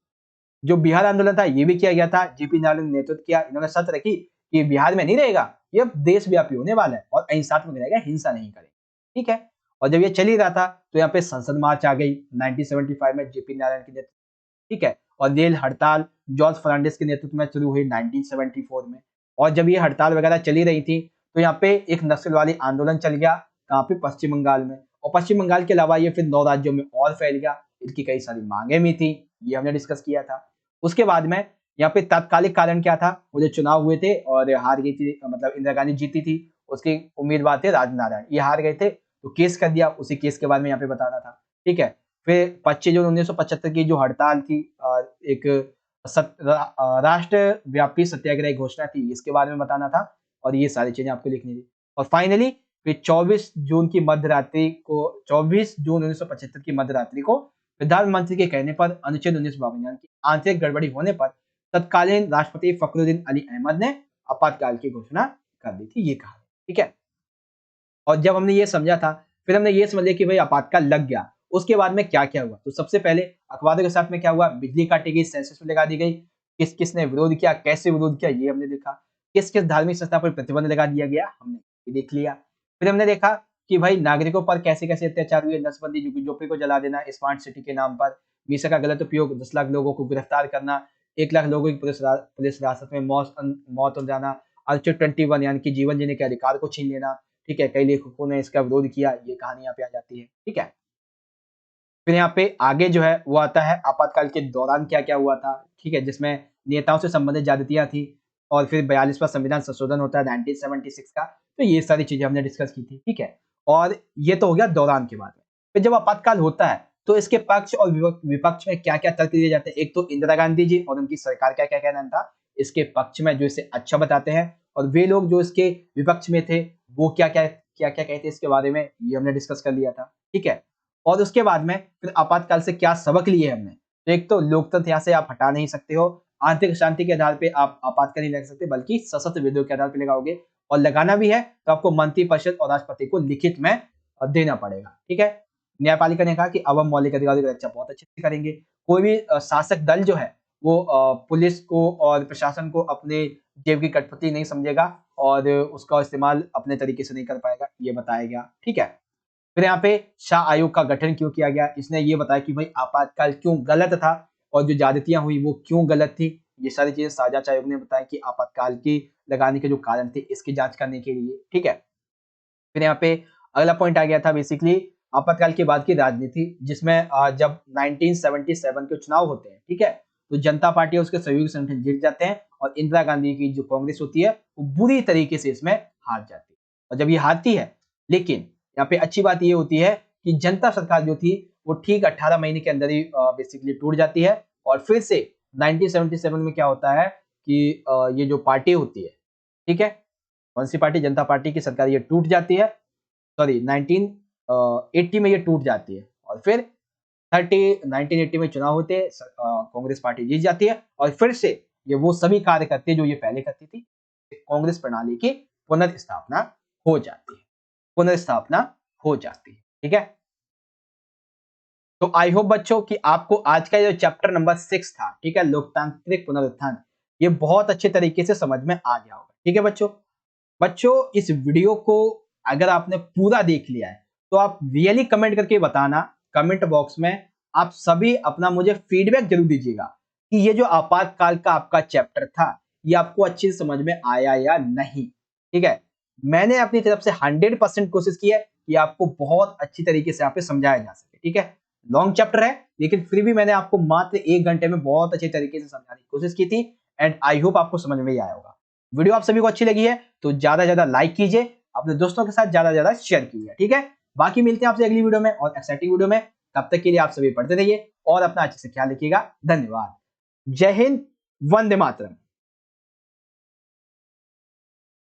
जो बिहार आंदोलन था ये भी किया गया था, जेपी नायडू ने नेतृत्व किया। इन्होंने शर्त रखी कि बिहार में नहीं रहेगा, ये देशव्यापी होने वाला है और अहिंसात्मक रहेगा, हिंसा नहीं करेगा। ठीक है, और जब ये चल ही रहा था तो यहाँ पे संसद मार्च आ गई 1975 में जेपी नारायण के नेतृत्व। ठीक है, और रेल हड़ताल जॉर्ज फर्नांडिस के नेतृत्व में शुरू हुई 1974 में। और जब ये हड़ताल वगैरह चली रही थी तो यहाँ पे एक नक्सलवादी आंदोलन चल गया, कहाँ पे, पश्चिम बंगाल में। और पश्चिम बंगाल के अलावा ये फिर 9 राज्यों में और फैल गया। इनकी कई सारी मांगे भी थी, ये हमने डिस्कस किया था। उसके बाद में यहाँ पे तात्कालिक कारण क्या था, वो जो चुनाव हुए थे और हार गई थी, मतलब इंदिरा गांधी जीती थी, उसके उम्मीदवार थे राजनारायण, ये हार गए थे तो केस कर दिया, उसी केस के बारे में यहाँ पे बताना था। ठीक है, फिर 25 जून 1975 की जो हड़ताल थी, एक राष्ट्रव्यापी सत्याग्रह घोषणा थी, इसके बारे में बताना था और ये सारी चीजें आपको लिखनी थी। और फाइनली फिर 24 जून 1975 की मध्यरात्रि को प्रधानमंत्री के कहने पर अनुच्छेद 1952 की आंतरिक गड़बड़ी होने पर तत्कालीन राष्ट्रपति फखरुद्दीन अली अहमद ने आपातकाल की घोषणा कर दी थी, ये कहा। ठीक है, और जब हमने ये समझा था, फिर हमने ये समझ लिया कि भाई आपातकाल लग गया, उसके बाद में क्या-क्या हुआ। तो सबसे पहले अखबारों के साथ में क्या हुआ, बिजली काटी गई, सेंसस में लगा दी गई, किस-किस ने विरोध किया, कैसे विरोध किया ये हमने देखा, किस-किस धार्मिक संस्था पर प्रतिबंध लगा दिया गया, हमने ये देख लिया। फिर हमने देखा कि भाई नागरिकों पर कैसे-कैसे अत्याचार हुए, नसबंदी, झुग्गी-झोपड़ी को जला देना, स्मार्ट सिटी के नाम पर, वीज़ा का गलत उपयोग, 10 लाख लोगों को गिरफ्तार करना, 1 लाख लोगों की पुलिस हिरासत में मौत हो जाना, आर्टिकल 21 यानी कि जीवन जीने के अधिकार को छीन लेना, ठीक है? कई लेखकों ने इसका विरोध किया, ये कहानी यहाँ पे आ जाती है, ठीक है? फिर यहाँ पे आगे जो है वो आता है आपातकाल के दौरान क्या-क्या हुआ था, ठीक है? जिसमें नेताओं से संबंधित ज्यादतियाँ थी और फिर 42वां संविधान संशोधन होता है 1976 का, तो ये सारी चीज़ें हमने डिस्कस की थी, ठीक है? और ये तो हो गया दौरान के बारे में। फिर जब आपातकाल होता है, तो इसके पक्ष और विपक्ष में क्या-क्या तर्क दिए जाते हैं? एक तो इंदिरा गांधी जी और उनकी सरकार का क्या कहना था, इसके पक्ष में जो इसे अच्छा बताते हैं और वे लोग जो इसके विपक्ष में थे, वो क्या-क्या कहते हैं इसके बारे में, ये हमने डिस्कस कर लिया था, ठीक है? और उसके बाद में फिर आपातकाल से क्या सबक लिए हमने? तो एक तो लोकतंत्र यहाँ से आप हटा नहीं सकते हो, आंतरिक शांति के आधार पे आप आपातकाल नहीं लगा सकते, बल्कि सशस्त्र विरोध के आधार पे लगाओगे और लगाना भी है तो आपको मंत्रिपरिषद और राष्ट्रपति को लिखित में देना पड़ेगा, ठीक है? न्यायपालिका ने कहा कि अब हम मौलिक अधिकारों की रक्षा बहुत अच्छे से करेंगे। कोई भी शासक दल जो है वो पुलिस को और प्रशासन को अपने जेब की कठपुतली नहीं समझेगा और उसका इस्तेमाल अपने तरीके से नहीं कर पाएगा, ये बताया गया, ठीक है? फिर यहाँ पे शाह आयोग का गठन क्यों किया गया? इसने ये बताया कि भाई आपातकाल क्यों गलत था और जो ज्यादतियां हुई वो क्यों गलत थी। ये सारी चीजें साजाच आयोग ने बताया कि आपातकाल की लगाने के जो कारण थे इसकी जांच करने के लिए, ठीक है। फिर यहाँ पे अगला पॉइंट आ गया था बेसिकली आपातकाल के बाद की राजनीति जिसमें जब 1977 के चुनाव होते हैं, ठीक है, तो जनता पार्टी और उसके सहयोगी संगठन जीत जाते हैं और इंदिरा गांधी की जो कांग्रेस होती है वो बुरी तरीके से इसमें हार जाती है। और जब ये हारती है, लेकिन यहाँ पे अच्छी बात ये होती है कि जनता सरकार जो थी वो ठीक 18 महीने के अंदर ही बेसिकली टूट जाती है और फिर से 1977 में क्या होता है कि ये जो पार्टी होती है, ठीक है, कौन सी पार्टी, जनता पार्टी की सरकार ये टूट जाती है, सॉरी 1980 में ये टूट जाती है और फिर 1980 में चुनाव होते हैं, कांग्रेस पार्टी जीत जाती है और फिर से ये वो सभी कार्य करती है जो ये पहले करती थी, कांग्रेस प्रणाली की पुनर्स्थापना हो जाती है, पुनर्स्थापना हो जाती है, ठीक है। तो आई होप बच्चों कि आपको आज का जो चैप्टर नंबर 6 था, ठीक है, लोकतांत्रिक पुनरुत्थान, ये बहुत अच्छे तरीके से समझ में आ गया होगा, ठीक है बच्चों। बच्चों इस वीडियो को अगर आपने पूरा देख लिया है तो आप रियली कमेंट करके बताना, कमेंट बॉक्स में आप सभी अपना मुझे फीडबैक जरूर दीजिएगा कि ये जो आपातकाल का आपका चैप्टर था ये आपको अच्छे से समझ में आया या नहीं, ठीक है। मैंने अपनी तरफ से 100% कोशिश की है कि आपको बहुत अच्छी तरीके से यहाँ पे समझाया जा सके, ठीक है। लॉन्ग चैप्टर है लेकिन फिर भी मैंने आपको मात्र 1 घंटे में बहुत अच्छे तरीके से समझाने की कोशिश की थी एंड आई होप आपको समझ में ही आया होगा। वीडियो आप सभी को अच्छी लगी है तो ज्यादा से ज्यादा लाइक कीजिए, अपने दोस्तों के साथ ज्यादा से ज्यादा शेयर कीजिए, ठीक है। बाकी मिलते हैं आपसे अगली वीडियो में और एक्साइटिंग वीडियो में, तब तक के लिए आप सभी पढ़ते रहिए और अपना अच्छे से ख्याल रखिएगा। धन्यवाद। जय हिंद, वंदे मातरम।